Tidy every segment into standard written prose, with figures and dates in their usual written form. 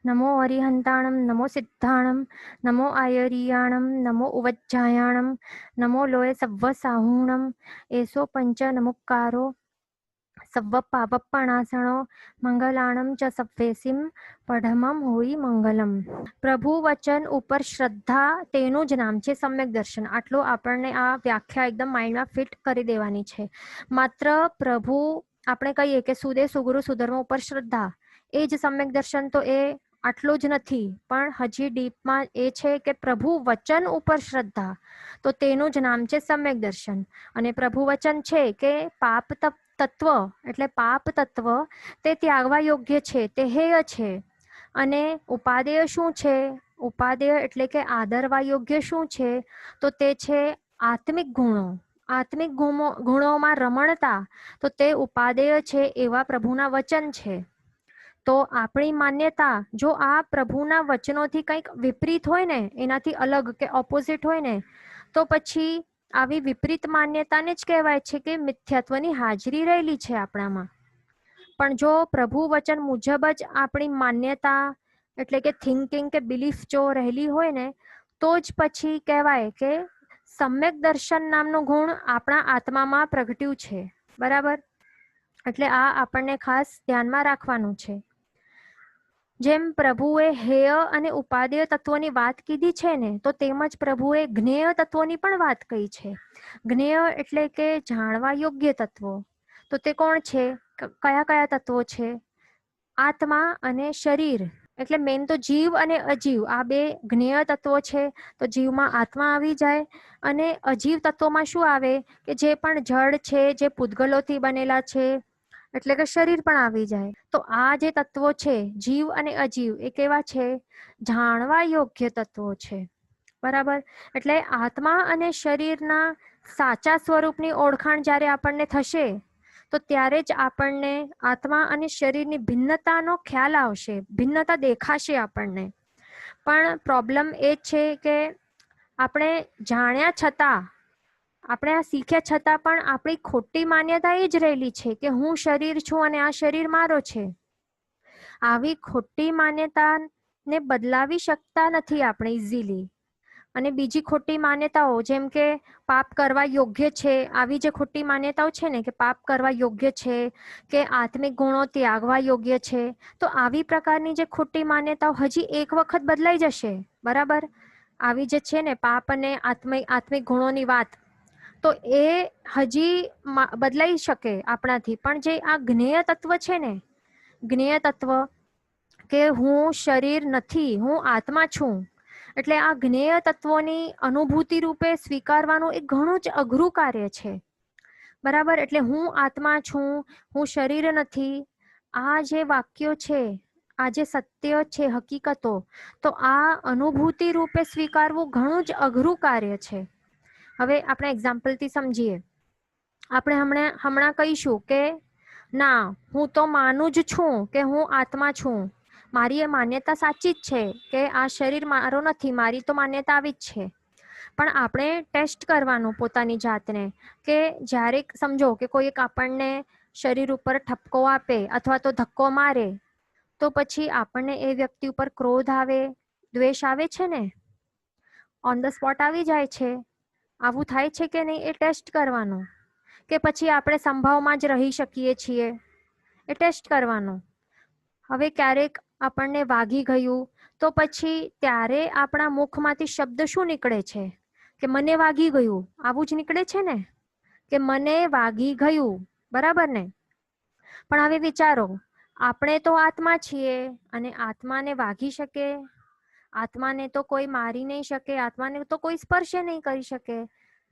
नमो अरिहन्ताणं नमो सिद्धाणं नमो आयर्याणं नमो उवज्जायाणं नमो लोय सव्वसाहूणं एसो पंच नमुक्कारो सव्व पापप्पणासणो મંગલાણમ ચ સવ્વેસીમ પઢમમ હોઈ મંગલમ. પ્રભુ વચન ઉપર શ્રદ્ધા તેનું જ નામ છે સમ્યક દર્શન. આટલું આપણને આ વ્યાખ્યા એકદમ માઇન્ડમાં ફિટ કરી દેવાની છે. માત્ર પ્રભુ આપણે કહીએ કે સુદે સુગુરુ સુધર્મ ઉપર શ્રદ્ધા, એ જ સમ્યક દર્શન તો એ આટલું જ નથી, પણ હજી ડીપમાં એ છે કે પ્રભુ વચન ઉપર શ્રદ્ધા, તો તેનું જ નામ છે સમ્યક દર્શન. અને પ્રભુ વચન છે કે પાપ તત્વ એટલે પાપ તત્વ તે ત્યાગવા યોગ્ય છે, તે હેય છે. અને ઉપાદેય શું છે? ઉપાદેય એટલે કે આદરવા યોગ્ય શું છે? તો તે છે આત્મિક ગુણો. આત્મિક ગુણોમાં રમણતા, તો તે ઉપાદેય છે એવા પ્રભુના વચન છે. તો આપણી માન્યતા જો આ પ્રભુના વચનોથી કંઈક વિપરીત હોય ને, એનાથી અલગ કે ઓપોઝિટ હોય ને, તો પછી આવી વિપરીત માન્યતાને જ કહેવાય છે કે મિથ્યાત્વની હાજરી રહેલી છે આપણામાં. પણ જો પ્રભુ વચન મુજબ જ આપણી માન્યતા એટલે કે થિંકિંગ કે બિલીફ જો રહેલી હોય ને, તો જ પછી કહેવાય કે સમ્યક દર્શન નામનું ગુણ આપણા આત્મામાં પ્રગટ્યું છે. બરાબર? એટલે આ આપણને ખાસ ધ્યાનમાં રાખવાનું છે. જેમ પ્રભુએ હેય અને ઉપાદેય તત્વોની વાત કીધી છે ને, તો તેમજ પ્રભુએ જ્ઞેય તત્વોની પણ વાત કહી છે. જ્ઞેય એટલે કે જાણવા યોગ્ય તત્વો. તો તે કોણ છે? કયા કયા તત્વો છે? આત્મા અને શરીર. એટલે મેન તો જીવ અને અજીવ, આ બે જ્ઞેય તત્વો છે. તો જીવમાં આત્મા આવી જાય, અને અજીવ તત્વોમાં શું આવે કે જે પણ જળ છે, જે પૂતગલોથી બનેલા છે, એટલે કે શરીર પણ આવી જાય. તો આ જે તત્વો છે જીવ અને અજીવ, એ કેવા છે? જાણવા યોગ્ય તત્વો છે. બરાબર? એટલે આત્મા અને શરીરના સાચા સ્વરૂપની ઓળખાણ જ્યારે આપણને થશે, તો ત્યારે જ આપણને આત્મા અને શરીરની ભિન્નતાનો ખ્યાલ આવશે, ભિન્નતા દેખાશે આપણને. પણ પ્રોબ્લેમ એ છે કે આપણે જાણ્યા છતાં, આપણે આ શીખ્યા છતાં પણ આપણી ખોટી માન્યતા એ જ રહેલી છે કે હું શરીર છું અને આ શરીર મારો છે. આવી ખોટી માન્યતાને બદલાવી શકતા નથી આપણે ઇઝીલી. અને બીજી ખોટી માન્યતાઓ જેમ કે પાપ કરવા યોગ્ય છે, આવી જે ખોટી માન્યતાઓ છે ને કે પાપ કરવા યોગ્ય છે, કે આત્મિક ગુણો ત્યાગવા યોગ્ય છે, તો આવી પ્રકારની જે ખોટી માન્યતાઓ હજી એક વખત બદલાઈ જશે. બરાબર? આવી જે છે ને પાપ અને આત્મિક ગુણોની વાત, તો એ હજી બદલાઈ શકે આપણાથી. પણ જે આ જ્ઞેય તત્વ છે ને, જ્ઞેય તત્વ કે હું શરીર નથી, હું આત્મા છું, એટલે આ જ્ઞેય તત્વોની અનુભૂતિ રૂપે સ્વીકારવાનું એ ઘણું જ અઘરું કાર્ય છે. બરાબર? એટલે હું આત્મા છું, હું શરીર નથી, આ જે વાક્યો છે, આ જે સત્ય છે, હકીકતો, તો આ અનુભૂતિ રૂપે સ્વીકારવું ઘણું જ અઘરું કાર્ય છે. હવે આપણે એક્ઝામ્પલથી સમજીએ. આપણે હમણાં કહીશું કે ના, હું તો માનું જ છું કે હું આત્મા છું, મારી એ માન્યતા સાચી જ છે કે આ શરીર મારો નથી, મારી તો માન્યતા આવી જ છે. પણ આપણે ટેસ્ટ કરવાનું પોતાની જાતને કે જ્યારે સમજો કે કોઈ એક આપણને શરીર ઉપર ઠપકો આપે અથવા તો ધક્કો મારે, તો પછી આપણને એ વ્યક્તિ ઉપર ક્રોધ આવે, દ્વેષ આવે છે ને, ઓન ધ સ્પોટ આવી જાય છે. આવું થાય છે કે નહીં, એ ટેસ્ટ કરવાનું. કે પછી આપણે સંભાવમાં જ રહી શકીએ છીએ, એ ટેસ્ટ કરવાનું. હવે ક્યારેક આપણને વાગી ગયું, તો પછી ત્યારે આપણા મુખમાંથી શબ્દ શું નીકળે છે? કે મને વાગી ગયું. આવું જ નીકળે છે ને, કે મને વાગી ગયું. બરાબર ને? પણ હવે વિચારો, આપણે તો આત્મા છીએ અને આત્માને વાગી શકે? આત્માને તો કોઈ મારી નહીં શકે, આત્માને તો કોઈ સ્પર્શ નહીં કરી શકે.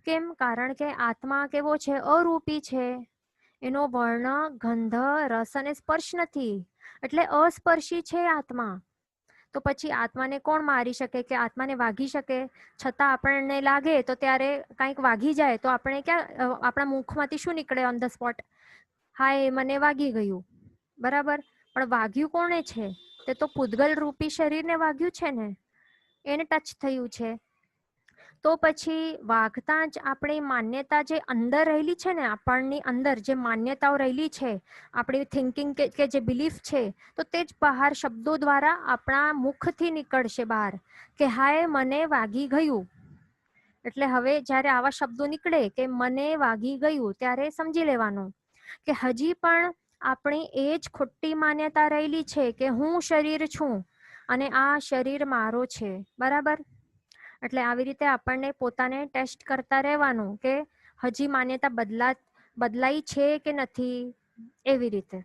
કેમ? કારણ કે આત્મા કેવો છે? અરૂપી છે. એનો વર્ણ, ગંધ, રસ અને સ્પર્શ નથી, એટલે અસ્પર્શી છે આત્મા. તો પછી આત્માને કોણ મારી શકે કે આત્માને વાગી શકે? છતાં આપણને લાગે તો ત્યારે કંઈક વાગી જાય તો આપણે ક્યાં આપણા મુખમાંથી શું નીકળે ઓન ધ સ્પોટ? હાય, મને વાગી ગયું. બરાબર? પણ વાગ્યું કોણે છે? તે તો પૂતગલ રૂપી શરીરને વાગ્યું છે ને, એને ટચ થયું છે. તો પછી વાગતા જ આપણી માન્યતા જે અંદર રહેલી છે ને, આપણની અંદર જે માન્યતાઓ રહેલી છે, આપણી થિંકિંગ કે જે બિલીફ છે, તો તે જ બહાર શબ્દો દ્વારા આપણા મુખથી નીકળશે બહાર કે હાય મને વાગી ગયું. એટલે હવે જ્યારે આવા શબ્દો નીકળે કે મને વાગી ગયું, ત્યારે સમજી લેવાનું કે હજી પણ આપણી એ જ ખોટી માન્યતા રહેલી છે કે હું શરીર છું અને આ શરીર મારો છે. બરાબર? એટલે આવી રીતે આપણને પોતાને ટેસ્ટ કરતા રહેવાનું કે હજી માન્યતા બદલાઈ છે કે નથી, એવી રીતે.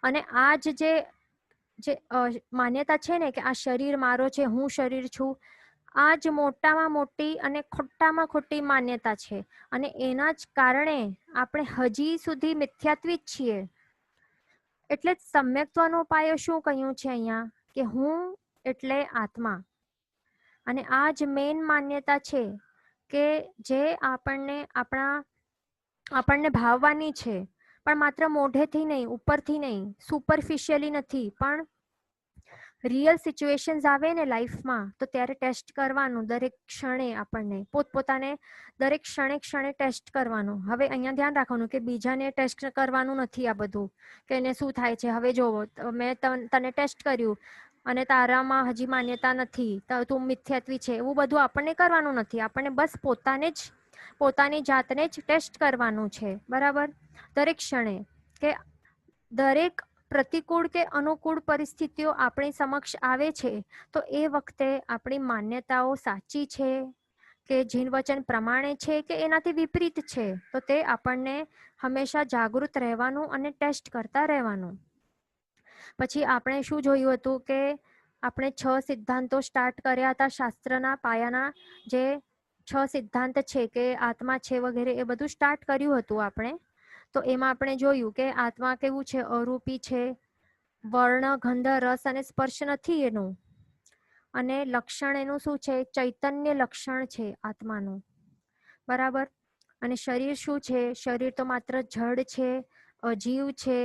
અને આ જે માન્યતા છે ને કે આ શરીર મારો છે, હું શરીર છું, આ જ મોટામાં મોટી અને ખોટામાં ખોટી માન્યતા છે. અને એના જ કારણે આપણે હજી સુધી મિથ્યાત્વી જ છીએ. એટલે જ સમ્યક્ત્વનો પાયો શું કહ્યું છે અહીંયા કે હું એટલે આત્મા. અને આ જ મેઇન માન્યતા છે કે જે આપણને ભાવવાની છે, પણ માત્ર મોઢેથી નહીં, ઉપરથી નહીં, સુપરફિશિયલી નથી, પણ રિયલ સિચ્યુએશન્સ આવે ને લાઈફમાં, તો ત્યારે ટેસ્ટ કરવાનું દરેક ક્ષણે. આપણને પોતપોતાને દરેક ક્ષણે ટેસ્ટ કરવાનું. હવે અહીંયા ધ્યાન રાખવાનું કે બીજાને ટેસ્ટ કરવાનું નથી. આ બધું કે એને શું થાય છે. હવે જોવો, મેં તને ટેસ્ટ કર્યું અને તારામાં હજી માન્યતા નથી, તું મિથ્યાત્વી છે, એવું બધું આપણને કરવાનું નથી. આપણને બસ પોતાની જાતને જ ટેસ્ટ કરવાનું છે. બરાબર? દરેક ક્ષણે કે દરેક પ્રતિકૂળ કે અનુકૂળ પરિસ્થિતિઓ આપણી સમક્ષ આવે છે, તો એ વખતે આપણી માન્યતાઓ સાચી છે કે જીન વચન પ્રમાણે છે કે એનાથી વિપરીત છે, તો તે આપણને હંમેશા જાગૃત રહેવાનું અને ટેસ્ટ કરતા રહેવાનું. પછી આપણે શું જોયું હતું કે આપણે 6 સિદ્ધાંતો સ્ટાર્ટ કર્યા હતા. શાસ્ત્રના પાયાના જે 6 સિદ્ધાંત છે કે આત્મા છે વગેરે, એ બધું સ્ટાર્ટ કર્યું હતું આપણે. તો એમાં આપણે જોયું કે આત્મા કેવું છે, અરૂપી છે, વર્ણ, ગંધ, રસ અને સ્પર્શ નથી એનું. અને લક્ષણ એનું શું છે, ચૈતન્ય લક્ષણ છે આત્માનું. બરાબર? અને શરીર શું છે, શરીર તો માત્ર જડ છે, અજીવ છે,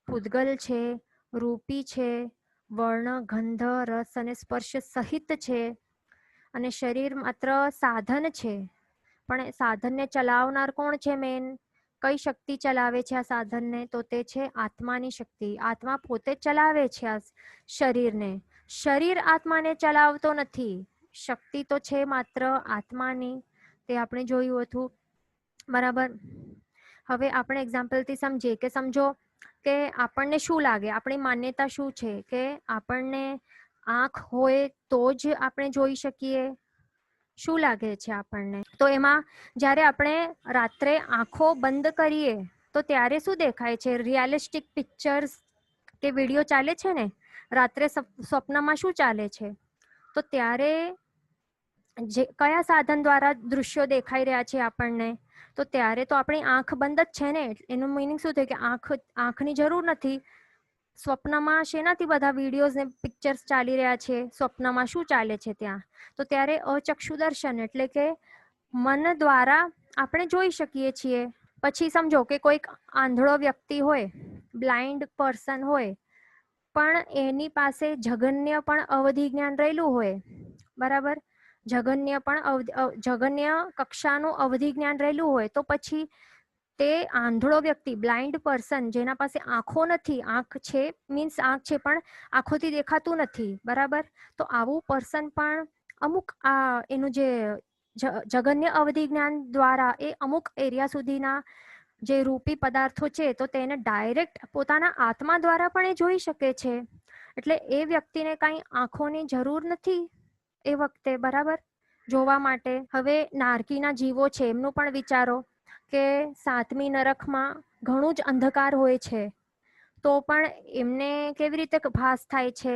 પૂદગલ છે, રૂપી છે, વર્ણ, ગંધ, રસ અને સ્પર્શ સહિત છે. અને શરીર માત્ર સાધન છે, પણ સાધનને ચલાવનાર કોણ છે? મેન કઈ શક્તિ ચલાવે છે આ સાધનને? તો તે છે આત્માની શક્તિ. આત્મા પોતે ચલાવે છે આ શરીરને. શરીર આત્માને ચલાવતો નથી. શક્તિ તો છે માત્ર આત્માની. તે આપણે જોયું હતું. બરાબર? હવે આપણે એક્ઝામ્પલથી સમજીએ કે સમજો કે આપણને શું લાગે, આપણી માન્યતા શું છે કે આપણને આંખ હોય તો જ આપણે જોઈ શકીએ. શું લાગે છે આપણને? તો એમાં જ્યારે આપણે રાત્રે આંખો બંધ કરીએ તો ત્યારે શું દેખાય છે? રિયાલિસ્ટિક પિક્ચર્સ કે વિડીયો ચાલે છે ને, રાત્રે સ્વપ્નમાં શું ચાલે છે? તો ત્યારે કયા સાધન દ્વારા દૃશ્યો દેખાઈ રહ્યા છે આપણને? તો ત્યારે તો આપણી આંખ બંધ જ છે ને. એનું મિનિંગ શું થયું કે આંખની જરૂર નથી. સ્વપ્નમાં શેનાથી બધા વિડીયોઝ ને પિક્ચર્સ ચાલી રહ્યા છે? સ્વપ્નમાં શું ચાલે છે ત્યાં? તો ત્યારે અચક્ષુ દર્શન એટલે કે મન દ્વારા આપણે જોઈ શકીએ છીએ. પછી સમજો કે કોઈક આંધળો વ્યક્તિ હોય, બ્લાઇન્ડ પર્સન હોય, પણ એની પાસે જગન્ય પણ અવધિ જ્ઞાન રહેલું હોય. બરાબર? જગન્ય કક્ષાનું અવધિ જ્ઞાન રહેલું હોય, તો પછી તે આંધળો વ્યક્તિ, બ્લાઇન્ડ પર્સન, જેના પાસે આંખો નથી, આંખ છે મીન્સ આંખ છે પણ આંખોથી દેખાતું નથી. બરાબર? તો આવું પર્સન પણ અમુક એનું જે જગન્ય અવધિ જ્ઞાન દ્વારા એ અમુક એરિયા સુધીના જે રૂપી પદાર્થો છે, તો તેને ડાયરેક્ટ પોતાના આત્મા દ્વારા પણ એ જોઈ શકે છે. એટલે એ વ્યક્તિને કાંઈ આંખોની જરૂર નથી એ વખતે. બરાબર? જોવા માટે. હવે નારકીના જીવો છે, એમનું પણ વિચારો કે 7મી નરકમાં ઘણું જ અંધકાર હોય છે, તો પણ એમને કેવી રીતે ભાસ થાય છે?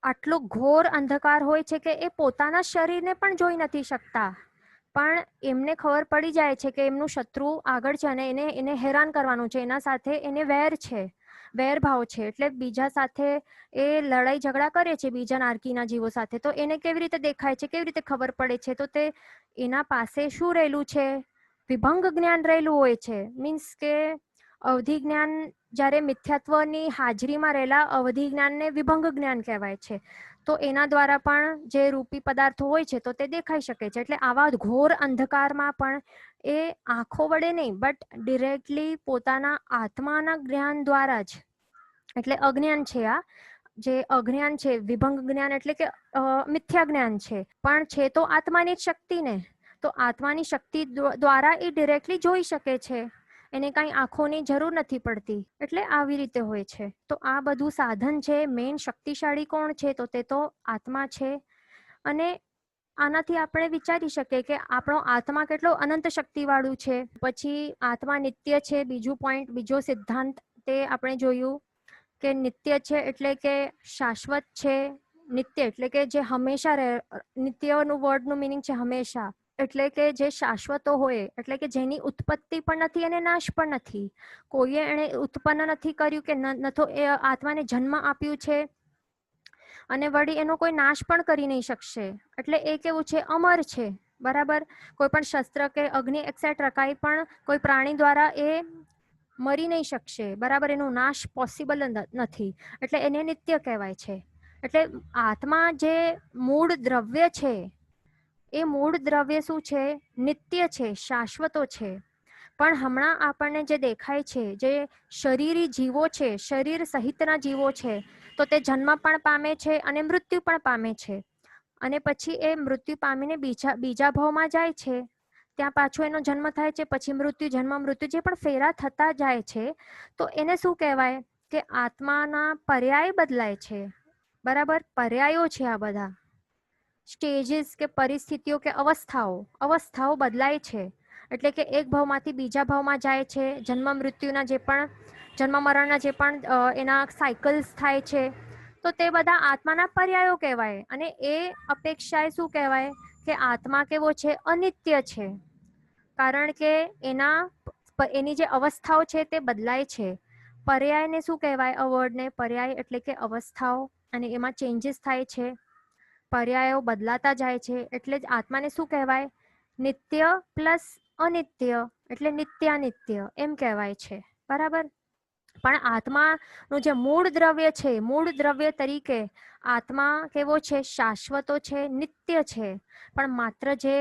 આટલો ઘોર અંધકાર હોય છે કે એ પોતાના શરીરને પણ જોઈ નથી શકતા, પણ એમને ખબર પડી જાય છે કે એમનું શત્રુ આગળ છે અને એને હેરાન કરવાનું છે, એના સાથે એને વેર છે, વેરભાવ છે. એટલે બીજા સાથે એ લડાઈ ઝઘડા કરે છે, બીજા નારકીના જીવો સાથે. તો એને કેવી રીતે દેખાય છે, કેવી રીતે ખબર પડે છે? તો તે એના પાસે શું રહેલું છે? વિભંગ જ્ઞાન રહેલું હોય છે. મીન્સ કે અવધિ જ્ઞાન જ્યારે મિથ્યાત્વની હાજરીમાં રહેલા અવધિ જ્ઞાનને વિભંગ જ્ઞાન કહેવાય છે. તો એના દ્વારા પણ જે રૂપી પદાર્થો હોય છે તો તે દેખાઈ શકે છે. એટલે આવા ઘોર અંધકારમાં પણ એ આંખો વડે નહીં, બટ ડિરેક્ટલી પોતાના આત્માના જ્ઞાન દ્વારા જ, એટલે અજ્ઞાન છે આ જે અજ્ઞાન છે, વિભંગ જ્ઞાન એટલે કે મિથ્યા જ્ઞાન છે, પણ છે તો આત્માની જ શક્તિ ને, તો આત્માની શક્તિ દ્વારા એ ડિરેક્ટલી જોઈ શકે છે, એને કઈ આંખોની જરૂર નથી પડતી. એટલે આવી રીતે હોય છે. તો આ બધું સાધન છે. મેઇન શક્તિશાળી કોણ છે? તો તે તો આત્મા છે. અને આનાથી આપણે વિચારી શકીએ કે આપણો આત્મા કેટલો અનંત શક્તિ વાળું છે. પછી આત્મા નિત્ય છે. બીજું પોઈન્ટ, બીજો સિદ્ધાંત તે આપણે જોયું કે નિત્ય છે એટલે કે શાશ્વત છે. નિત્ય એટલે કે જે હંમેશા રહે. નિત્યનું વર્ડનું મિનિંગ છે હંમેશા, એટલે કે જે શાશ્વતો હોય, એટલે કે જેની ઉત્પત્તિ પણ નથી અને નાશ પણ નથી. કોઈએ એને ઉત્પન્ન નથી કર્યું કે ન તો એ આત્માને જન્મ આપ્યું છે, અને વળી એનો કોઈ નાશ પણ કરી નહીં શકશે. એટલે એ કેવું છે? અમર છે. બરાબર. કોઈ પણ શસ્ત્ર કે અગ્નિ એક્સેટ્રા કાંઈ પણ કોઈ પ્રાણી દ્વારા એ મરી નહીં શકશે. બરાબર. એનો નાશ પોસિબલ નથી. એટલે એને નિત્ય કહેવાય છે. એટલે આત્મા જે મૂળ દ્રવ્ય છે, એ મૂળ દ્રવ્ય શું છે? નિત્ય છે, શાશ્વતો છે. પણ હમણાં આપણને જે દેખાય છે, જે શરીરી જીવો છે, શરીર સહિતના જીવો છે, તો તે જન્મ પણ પામે છે અને મૃત્યુ પણ પામે છે. અને પછી એ મૃત્યુ પામીને બીજા ભાવમાં જાય છે. ત્યાં પાછો એનો જન્મ થાય છે. પછી મૃત્યુ, જન્મ, મૃત્યુ જે પણ ફેરા થતા જાય છે, તો એને શું કહેવાય? કે આત્માના પર્યાય બદલાય છે. બરાબર. પર્યાયો છે આ બધા. સ્ટેજીસ કે પરિસ્થિતિઓ કે અવસ્થાઓ બદલાય છે. એટલે કે એક ભાવમાંથી બીજા ભાવમાં જાય છે. જન્મ મૃત્યુના જે પણ જન્મ મરણના જે પણ એના સાયકલ્સ થાય છે, તો તે બધા આત્માના પર્યાયો કહેવાય. અને એ અપેક્ષાએ શું કહેવાય? કે આત્મા કેવો છે? અનિત્ય છે. કારણ કે એની જે અવસ્થાઓ છે તે બદલાય છે. પર્યાયને શું કહેવાય? આ વર્ડને પર્યાય એટલે કે અવસ્થાઓ, અને એમાં ચેન્જીસ થાય છે, પર્યાયો બદલાતા જાય છે. એટલે જ આત્માને શું કહેવાય? નિત્ય પ્લસ અનિત્ય, એટલે નિત્યાનિત્ય એમ કહેવાય છે. બરાબર. પણ આત્માનું જે મૂળ દ્રવ્ય છે, મૂળ દ્રવ્ય તરીકે આત્મા કેવો છે? શાશ્વતો છે, નિત્ય છે. પણ માત્ર જે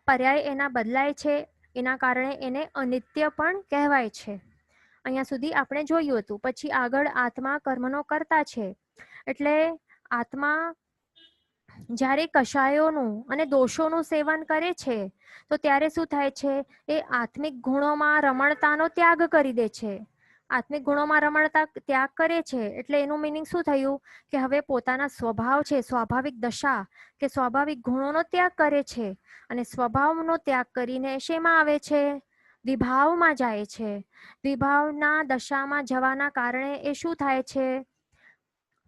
પર્યાય એના બદલાય છે, એના કારણે એને અનિત્ય પણ કહેવાય છે. અહીંયા સુધી આપણે જોયું હતું. પછી આગળ આત્મા કર્મનો કર્તા છે. એટલે આત્મા જ્યારે કષાયોનું અને દોષોનું સેવન કરે છે, તો ત્યારે શું થાય છે? એ આત્મિક ગુણોમાં રમણતાનો ત્યાગ કરી દે છે. આત્મિક ગુણોમાં રમણતા ત્યાગ કરે છે એટલે એનું મિનિંગ શું થયું? કે હવે પોતાના સ્વભાવ છે, સ્વાભાવિક દશા કે સ્વાભાવિક ગુણોનો ત્યાગ કરે છે. અને સ્વભાવનો ત્યાગ કરીને શેમાં આવે છે? વિભાવમાં જાય છે. વિભાવના દશામાં જવાના કારણે એ શું થાય છે?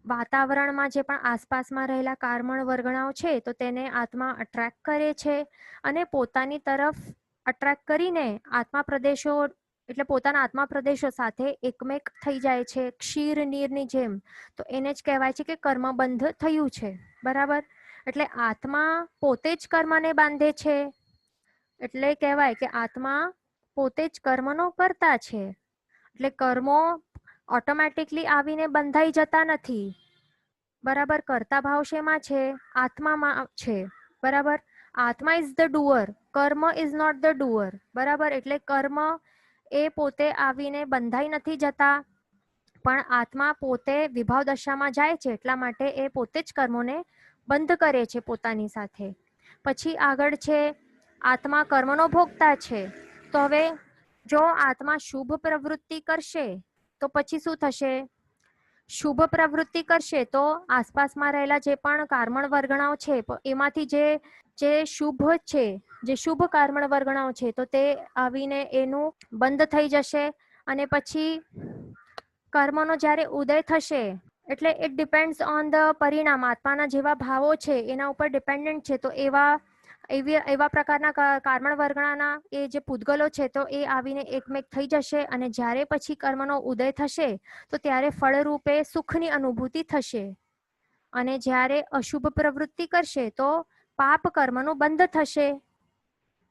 વાતાવરણમાં જે પણ આસપાસમાં રહેલા કાર્મણ વર્ગણાઓ છે, તો તેને આત્મા અટ્રેક્ટ કરે છે. અને પોતાની તરફ અટ્રેક્ટ કરીને આત્મા પ્રદેશો, એટલે પોતાના આત્મા પ્રદેશો સાથે એકમેક થઈ જાય છે, ક્ષીર નીરની જેમ. તો એને જ કહેવાય છે કે કર્મબંધ થયું છે. બરાબર. એટલે આત્મા પોતે જ કર્મને બાંધે છે. એટલે કહેવાય કે આત્મા પોતે જ કર્મનો કર્તા છે. એટલે કર્મો ઓટોમેટિકલી આવીને બંધાઈ જતા નથી. બરાબર. કર્તા ભાવ શેમાં છે? આત્મામાં છે. બરાબર. આત્મા ઇઝ ધ ડુઅર, કર્મ ઇઝ નોટ ધ ડુઅર. બરાબર. એટલે કર્મ એ પોતે આવીને બંધાઈ નથી જતા, પણ આત્મા પોતે વિભાવ દશામાં જાય છે, એટલા માટે એ પોતે જ કર્મોને બંધ કરે છે પોતાની સાથે. પછી આગળ છે આત્મા કર્મનો ભોગતા છે. તો હવે જો આત્મા શુભ પ્રવૃત્તિ કરશે તો પછી શું થશે? શુભ પ્રવૃત્તિ કરશે તો આસપાસમાં રહેલા જે પણ કાર્મણ વર્ગણાઓ છે, એમાંથી જે શુભ છે, જે શુભ કાર્મણ વર્ગણાઓ છે, તો તે આવીને એનું બંધ થઈ જશે. અને પછી કર્મનો જ્યારે ઉદય થશે, એટલે ઇટ ડિપેન્ડ્સ ઓન ધ પરિણામ. આત્માના જેવા ભાવો છે એના ઉપર ડિપેન્ડન્ટ છે. તો એવા પ્રકારના કાર્મણ વર્ગણાના એ જે પૂતગલો છે, તો એ આવીને એકમેક થઈ જશે. અને જ્યારે પછી કર્મનો ઉદય થશે, તો ત્યારે ફળરૂપે સુખની અનુભૂતિ થશે. અને જ્યારે અશુભ પ્રવૃત્તિ કરશે તો પાપ કર્મનું બંધ થશે.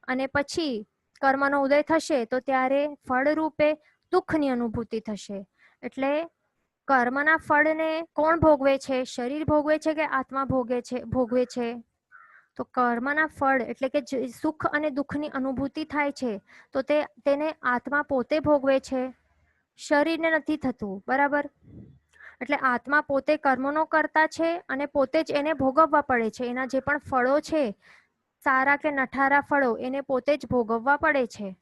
અને પછી કર્મનો ઉદય થશે તો ત્યારે ફળરૂપે દુઃખની અનુભૂતિ થશે. એટલે કર્મના ફળને કોણ ભોગવે છે? શરીર ભોગવે છે કે આત્મા ભોગવે છે? તો કર્મના ફળ એટલે કે સુખ અને દુઃખની અનુભૂતિ થાય છે તો તેને આત્મા પોતે ભોગવે છે, શરીરને નથી થતું. બરાબર? એટલે આત્મા પોતે કર્મનો કરતા છે અને પોતે જ એને ભોગવવા પડે છે. એના જે પણ ફળો છે, સારા કે નઠારા ફળો, એને પોતે જ ભોગવવા પડે છે.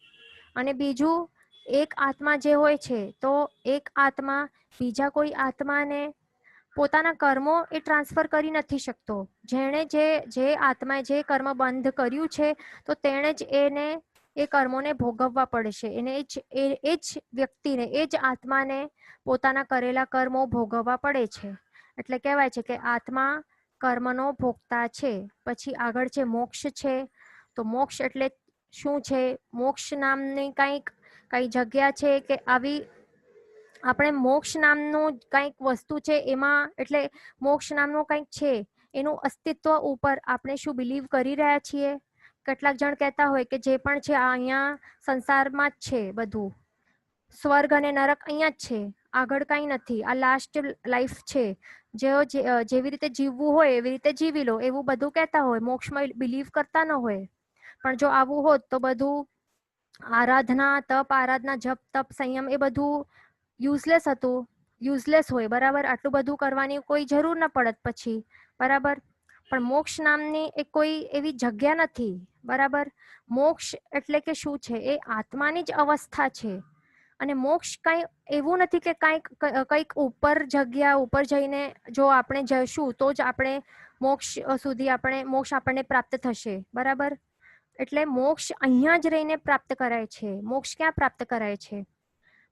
અને બીજું, એક આત્મા જે હોય છે તો એક આત્મા બીજા કોઈ આત્માને પોતાના કર્મો એ ટ્રાન્સફર કરી નથી શકતો. જેણે જે આત્માએ જે કર્મ બંધ કર્યું છે તો તેણે જ એને એ કર્મોને ભોગવવા પડશે. એને એ જ વ્યક્તિને, એ જ આત્માને પોતાના કરેલા કર્મો ભોગવવા પડે છે. એટલે કહેવાય છે કે આત્મા કર્મનો ભોગતા છે. પછી આગળ છે મોક્ષ છે. તો મોક્ષ એટલે શું છે? મોક્ષ નામની કઈ જગ્યા છે કે આવી આપણે મોક્ષ નામનું કંઈક વસ્તુ છે એમાં, એટલે મોક્ષ નામનું કંઈક છે એનું અસ્તિત્વ ઉપર આપણે શું બિલીવ કરી રહ્યા છીએ? કેટલાક જણ કહેતા હોય કે જે પણ છે આ અહીંયા સંસારમાં જ છે, બધું સ્વર્ગ અને નરક અહીંયા જ છે, આગળ કંઈ નથી, આ લાસ્ટ લાઈફ છે, જેવી રીતે જીવવું હોય એવી રીતે જીવી લો, એવું બધું કહેતા હોય. મોક્ષમાં બિલીવ કરતા ન હોય. પણ જો આવું હોત તો બધું આરાધના, તપ આરાધના, જપ તપ સંયમ એ બધું યુઝલેસ હતું, યુઝલેસ હોય. બરાબર? આટલું બધું કરવાની કોઈ જરૂર ન પડત પછી. બરાબર? પણ મોક્ષ નામની એ કોઈ એવી જગ્યા નથી. બરાબર? મોક્ષ એટલે કે શું છે? એ આત્માની જ અવસ્થા છે. અને મોક્ષ કઈ એવું નથી કે કંઈક ઉપર જગ્યા ઉપર જઈને જો આપણે જઈશું તો જ આપણે મોક્ષ આપણને પ્રાપ્ત થશે. બરાબર? એટલે મોક્ષ અહીંયા જ રહીને પ્રાપ્ત કરાય છે. મોક્ષ ક્યાં પ્રાપ્ત કરાય છે?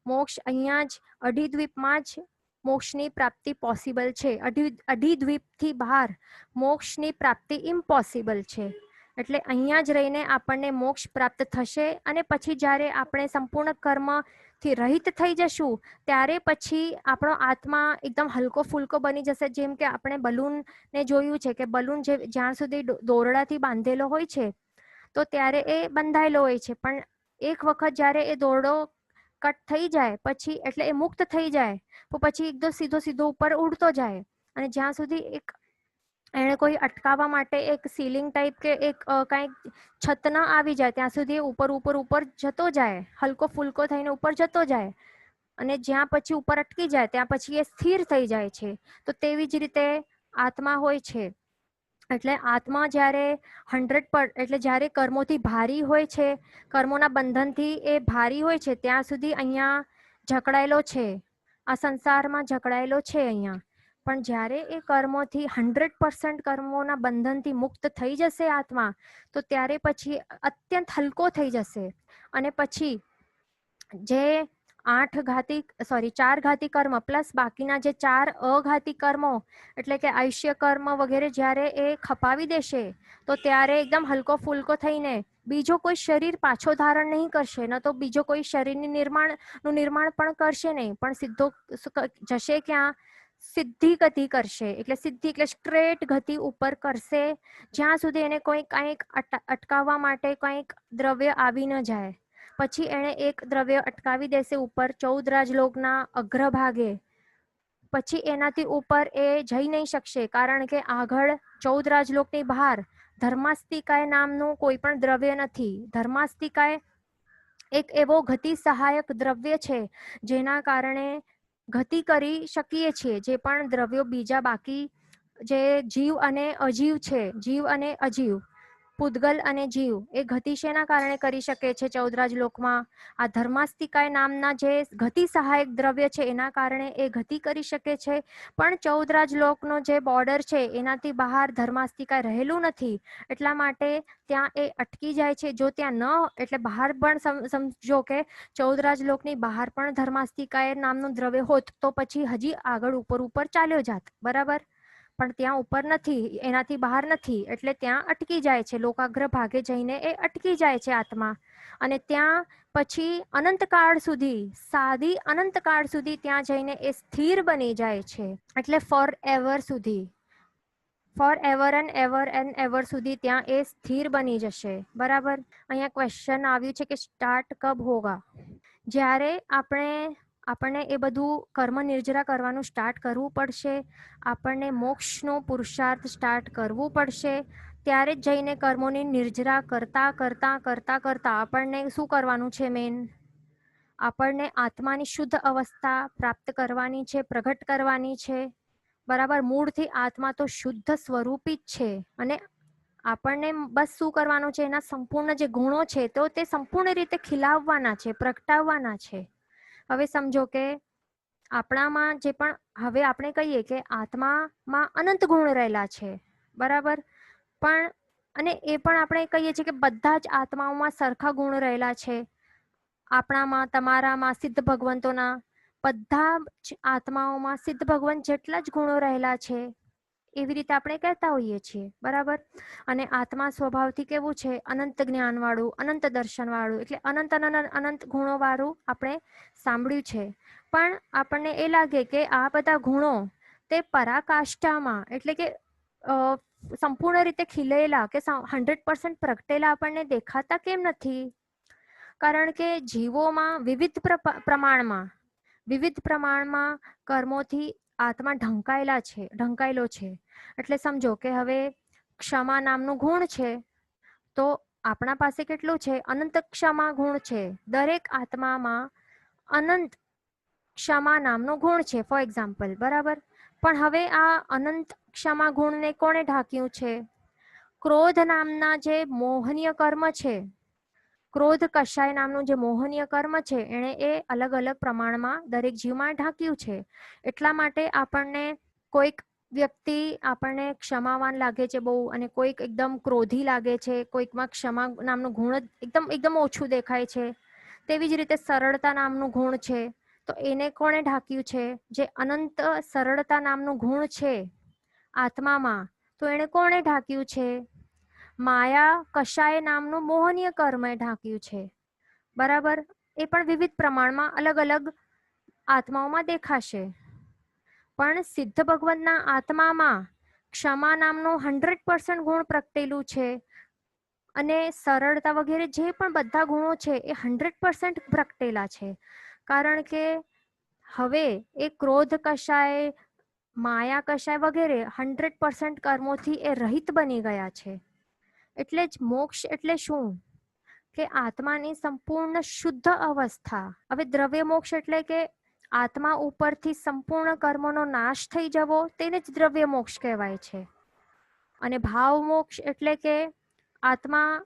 મોક્ષ અહીંયા જ અઢીદ્વીપમાં જ મોક્ષની પ્રાપ્તિ પોસિબલ છે. અઢીદ્વીપથી બહાર મોક્ષની પ્રાપ્તિ ઇમ્પોસિબલ છે. એટલે અહીંયા જ રહીને આપણને મોક્ષ પ્રાપ્ત થશે. અને પછી જ્યારે આપણે સંપૂર્ણ કર્મથી રહિત થઈ જશું ત્યારે પછી આપણો આત્મા એકદમ હલકો ફૂલકો બની જશે. જેમ કે આપણે બલૂનને જોયું છે કે બલૂન જ્યાં સુધી દોરડાથી બાંધેલો હોય છે તો ત્યારે એ બંધાયેલો હોય છે, પણ એક વખત જ્યારે એ દોરડો કટ થઈ જાય પછી, એટલે એ મુક્ત થઈ જાય તો પછી એકદમ સીધો ઉપર ઉડતો જાય. અને જ્યાં સુધી એને કોઈ અટકાવવા માટે એક સીલિંગ ટાઈપ કે એક કંઈક છત ન આવી જાય ત્યાં સુધી ઉપર જતો જાય, હલકો ફૂલકો થઈને ઉપર જતો જાય. અને જ્યાં પછી ઉપર અટકી જાય ત્યાં પછી એ સ્થિર થઈ જાય છે. તો તેવી જ રીતે આત્મા હોય છે. એટલે આત્મા જ્યારે 100% એટલે જ્યારે કર્મોથી ભારી હોય છે, કર્મોના બંધનથી એ ભારી હોય છે ત્યાં સુધી અહીંયા જકડાયેલો છે, આ સંસારમાં જકડાયેલો છે અહીંયા. પણ જ્યારે એ કર્મોથી 100% કર્મોના બંધનથી મુક્ત થઈ જશે આત્મા, તો ત્યારે પછી અત્યંત હલકો થઈ જશે. અને પછી જે 4 ઘાતી કર્મ પ્લસ બાકીના જે 4 અઘાતી કર્મો એટલે કે આયુષ્ય કર્મ વગેરે જ્યારે એ ખપાવી દેશે તો ત્યારે એકદમ હલકો ફૂલકો થઈને બીજો કોઈ શરીર પાછો ધારણ નહીં કરશે, ન તો બીજો કોઈ શરીરનું નિર્માણ પણ કરશે નહીં, પણ સીધો જશે ક્યાં? સિદ્ધિ ગતિ કરશે. એટલે સિદ્ધિ એટલે સ્ટ્રેટ ગતિ ઉપર કરશે, જ્યાં સુધી એને કંઈક અટકાવવા માટે કંઈક દ્રવ્ય આવી ન જાય. પછી એને એક દ્રવ્ય અટકાવી દેશે ઉપર 14 રાજલોકના અગ્રભાગે. પછી એનાથી ઉપર એ જઈ નહીં શકશે, કારણ કે આગળ 14 રાજલોકની બહાર ધર્માસ્તિકાય નામનું કોઈ પણ દ્રવ્ય નથી. ધર્માસ્તિકાય એક એવો ગતિ સહાયક દ્રવ્ય છે જેના કારણે ગતિ કરી શકીએ છીએ. જે પણ દ્રવ્યો બીજા બાકી જે જીવ અને અજીવ છે, જીવ અને અજીવ, પૂતગલ અને જીવ, એ ગતિ શેના કારણે કરી શકે છે 14 રાજલોકમાં? આ ધર્માસ્તિકાય નામના જે ગતિ સહાયક દ્રવ્ય છે એના કારણે એ ગતિ કરી શકે છે. પણ 14 રાજલોકનો જે બોર્ડર છે એનાથી બહાર ધર્માસ્તિકાય રહેલું નથી, એટલા માટે ત્યાં એ અટકી જાય છે. જો ત્યાં એટલે બહાર પણ સમજો કે 14 રાજલોકની બહાર પણ ધર્માસ્તિકાય નામનું દ્રવ્ય હોત તો પછી હજી આગળ ઉપર ચાલ્યો જાત. બરાબર? પણ ત્યાં ઉપર નથી, એનાથી બહાર નથી, એટલે ત્યાં અટકી જાય છે. લોકાગ્ર ભાગે જઈને એ અટકી જાય છે આત્મા. અને ત્યાં પછી અનંતકાળ સુધી ત્યાં જઈને એ સ્થિર બની જાય છે. એટલે ફોર એવર એન્ડ એવર સુધી ત્યાં એ સ્થિર બની જશે. બરાબર? અહીંયા ક્વેશ્ચન આવ્યું છે કે સ્ટાર્ટ કબ હોગા? જ્યારે આપણને એ બધું કર્મ નિર્જરા કરવાનું સ્ટાર્ટ કરવું પડશે, આપણને મોક્ષનો પુરુષાર્થ સ્ટાર્ટ કરવું પડશે, ત્યારે જ જઈને કર્મોની નિર્જરા કરતા કરતા કરતા કરતા આપણને શું કરવાનું છે? મેન આપણને આત્માની શુદ્ધ અવસ્થા પ્રાપ્ત કરવાની છે, પ્રગટ કરવાની છે. બરાબર, મૂળથી આત્મા તો શુદ્ધ સ્વરૂપી જ છે અને આપણને બસ શું કરવાનું છે? એના સંપૂર્ણ જે ગુણો છે તો તે સંપૂર્ણ રીતે ખીલાવવાના છે, પ્રગટાવવાના છે. હવે સમજો કે આપણામાં જે પણ, હવે આપણે કહીએ કે આત્મામાં અનંત ગુણ રહેલા છે, બરાબર, પણ અને એ પણ આપણે કહીએ છીએ કે બધા જ આત્માઓમાં સરખા ગુણ રહેલા છે. આપણામાં, તમારામાં, સિદ્ધ ભગવંતોના બધા જ આત્માઓમાં સિદ્ધ ભગવંત જેટલા જ ગુણો રહેલા છે, એવી રીતે આપણે કહેતા હોઈએ છીએ, બરાબર. અને આત્મા સ્વભાવથી કેવું છે? અનંત જ્ઞાન વાળું, અનંત દર્શન વાળું, એટલે અનંત અનંત ગુણો વાળું આપણે સાંભળ્યું છે. પણ આપણને એ લાગે કે આ બધા ગુણો તે પરાકાષ્ઠામાં, એટલે કે સંપૂર્ણ રીતે ખીલેલા કે 100% પ્રગટેલા આપણને દેખાતા કેમ નથી? કારણ કે જીવોમાં વિવિધ પ્રમાણમાં કર્મોથી આત્મા ઢંકાયેલો છે. એટલે સમજો કે હવે ક્ષમા નામનું ગુણ છે, તો આપણા પાસે કેટલું છે? અનંત ક્ષમા ગુણ છે. દરેક આત્મામાં અનંત ક્ષમા નામનો ગુણ છે, ફોર એક્ઝામ્પલ, બરાબર. પણ હવે આ અનંત ક્ષમા ગુણને કોણે ઢાંક્યું છે? ક્રોધ નામના જે મોહનીય કર્મ છે, ક્રોધ કષાય નામનું જે મોહનીય કર્મ છે, એણે એ અલગ અલગ પ્રમાણમાં દરેક જીવમાં ઢાંક્યું છે. એટલા માટે આપણને કોઈક વ્યક્તિ આપણને ક્ષમાવાન લાગે છે બહુ, અને કોઈક એકદમ ક્રોધી લાગે છે, કોઈકમાં ક્ષમા નામનું ગુણ એકદમ ઓછું દેખાય છે. તેવી જ રીતે સરળતા નામનું ગુણ છે, તો એને કોણે ઢાંક્યું છે? જે અનંત સરળતા નામનું ગુણ છે આત્મામાં, તો એને કોણે ઢાંક્યું છે? માયા કષાય નામનું મોહનીય કર્મ ઢાંક્યું છે, બરાબર. એ પણ વિવિધ પ્રમાણમાં અલગ અલગ આત્માઓમાં દેખાશે. પણ સિદ્ધ ભગવંતના આત્મામાં ક્ષમા નામનું 100% ગુણ પ્રગટેલું છે, અને સરળતા વગેરે જે પણ બધા ગુણો છે એ 100% પ્રગટેલા છે. કારણ કે હવે એ ક્રોધ કષાય, માયા કષાય વગેરે 100% કર્મોથી એ રહિત બની ગયા છે. એટલે જ મોક્ષ એટલે શું? કે આત્માની સંપૂર્ણ શુદ્ધ અવસ્થા. હવે દ્રવ્ય મોક્ષ એટલે કે આત્મા ઉપરથી સંપૂર્ણ કર્મનો નાશ થઈ જવો, તેને જ દ્રવ્ય મોક્ષ કહેવાય છે. અને ભાવ મોક્ષ એટલે કે આત્મા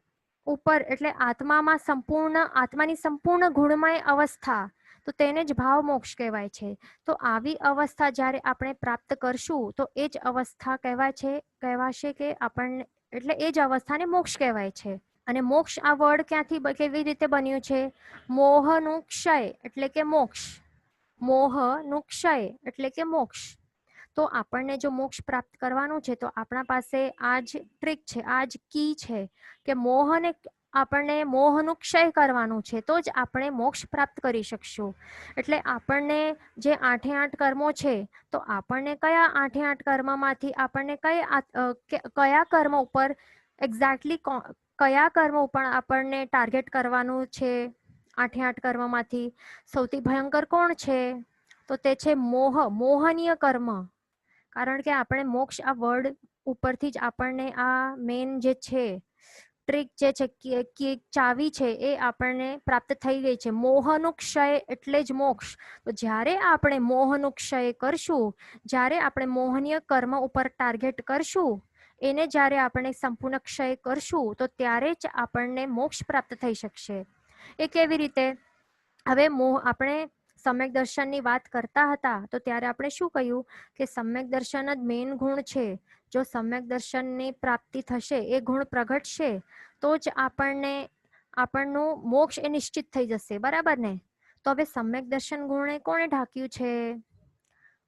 ઉપર, એટલે આત્માની સંપૂર્ણ ગુણમય અવસ્થા, તો તેને જ ભાવ મોક્ષ કહેવાય છે. તો આવી અવસ્થા જ્યારે આપણે પ્રાપ્ત કરશું, તો એ જ અવસ્થા કહેવાશે કે આપણને, એટલે એ જ અવસ્થાને મોક્ષ કહેવાય છે. અને મોક્ષ આ વર્ડ ક્યાંથી, કેવી રીતે બન્યું છે? મોહનું ક્ષય એટલે કે મોક્ષ. મોહનું ક્ષય એટલે કે મોક્ષ. તો આપણને જો મોક્ષ પ્રાપ્ત કરવાનું છે, તો આપણા પાસે આ જ ટ્રીક છે, આ જ કી છે કે આપણને મોહનું ક્ષય કરવાનું છે, તો જ આપણે મોક્ષ પ્રાપ્ત કરી શકશું. એટલે આપણને જે 8 કર્મો છે, તો આપણને કયા 8 કર્મમાંથી આપણને કયા કર્મ ઉપર એક્ઝેક્ટલી કયા કર્મ ઉપર આપણને ટાર્ગેટ કરવાનું છે? 8 કર્મમાંથી સૌથી ભયંકર કોણ છે? તો તે છે મોહનીય કર્મ. કારણ કે આપણે મોક્ષ આ વર્ડ ઉપરથી જ આપણને આ મેન જે છે ટ્રીક જે છે, ચાવી છે, એ આપણને પ્રાપ્ત થઈ ગઈ છે. મોહનું ક્ષય એટલે જ મોક્ષ. તો જ્યારે આપણે મોહનું ક્ષય કરશું, જ્યારે આપણે મોહનીય કર્મ ઉપર ટાર્ગેટ કરશું, એને જ્યારે આપણે સંપૂર્ણ ક્ષય કરશું, તો ત્યારે જ આપણને મોક્ષ પ્રાપ્ત થઈ શકશે. એ કેવી રીતે? હવે આપણે સમ્યક દર્શનની વાત કરતા હતા, તો ત્યારે આપણે શું કહ્યું કે સમ્યક દર્શન જ મેઇન ગુણ છે. જો સમ્યક દર્શનની પ્રાપ્તિ થશે, એ ગુણ પ્રગટશે, તો જ આપણનું મોક્ષ એ નિશ્ચિત થઈ જશે, બરાબર ને? તો હવે સમ્યક દર્શન ગુણે કોણે ઢાંક્યું છે?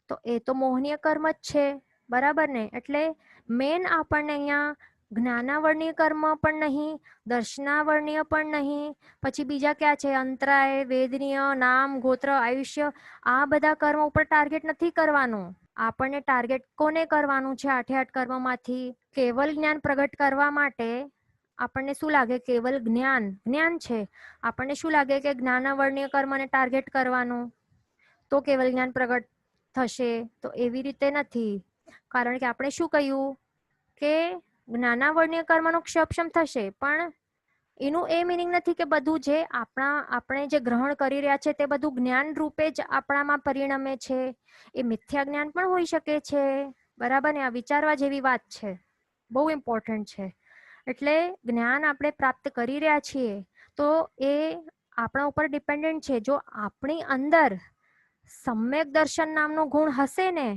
તો એ તો મોહનીય કર્મ જ છે, બરાબર ને? એટલે મેન આપણને અહીંયા જ્ઞાનાવર્ણીય કર્મ પણ નહીં, દર્શનાવર્ણીય પણ નહીં, પછી બીજા ક્યાં છે? અંતરાય, વેદનીય, નામ, ગોત્ર, આયુષ્ય, આ બધા કર્મ ઉપર ટાર્ગેટ નથી કરવાનું. આપણને ટાર્ગેટ કોને કરવાનું છે? 8 કર્મમાંથી કેવલ જ્ઞાન પ્રગટ કરવા માટે આપણને શું લાગે? કેવલ જ્ઞાન જ્ઞાન છે. આપણને શું લાગે કે જ્ઞાનાવર્ણ્ય કર્મને ટાર્ગેટ કરવાનું તો કેવલ જ્ઞાન પ્રગટ થશે? તો એવી રીતે નથી. કારણ કે આપણે શું કહ્યું કે જ્ઞાનાવર્ણ્ય કર્મનો ક્ષયક્ષમ થશે, પણ એનું એ મિનિંગ નથી કે બધું જે આપણે જે ગ્રહણ કરી રહ્યા છે તે બધું જ્ઞાન રૂપે જ આપણામાં પરિણમે છે. એ મિથ્યા જ્ઞાન પણ હોઈ શકે છે. બરાબર ને? આ વિચારવા જેવી વાત છે, બહુ ઇમ્પોર્ટન્ટ છે. એટલે જ્ઞાન આપણે પ્રાપ્ત કરી રહ્યા છીએ તો એ આપણા ઉપર ડિપેન્ડન્ટ છે. જો આપણી અંદર સમ્યક દર્શન નામનો ગુણ હશે ને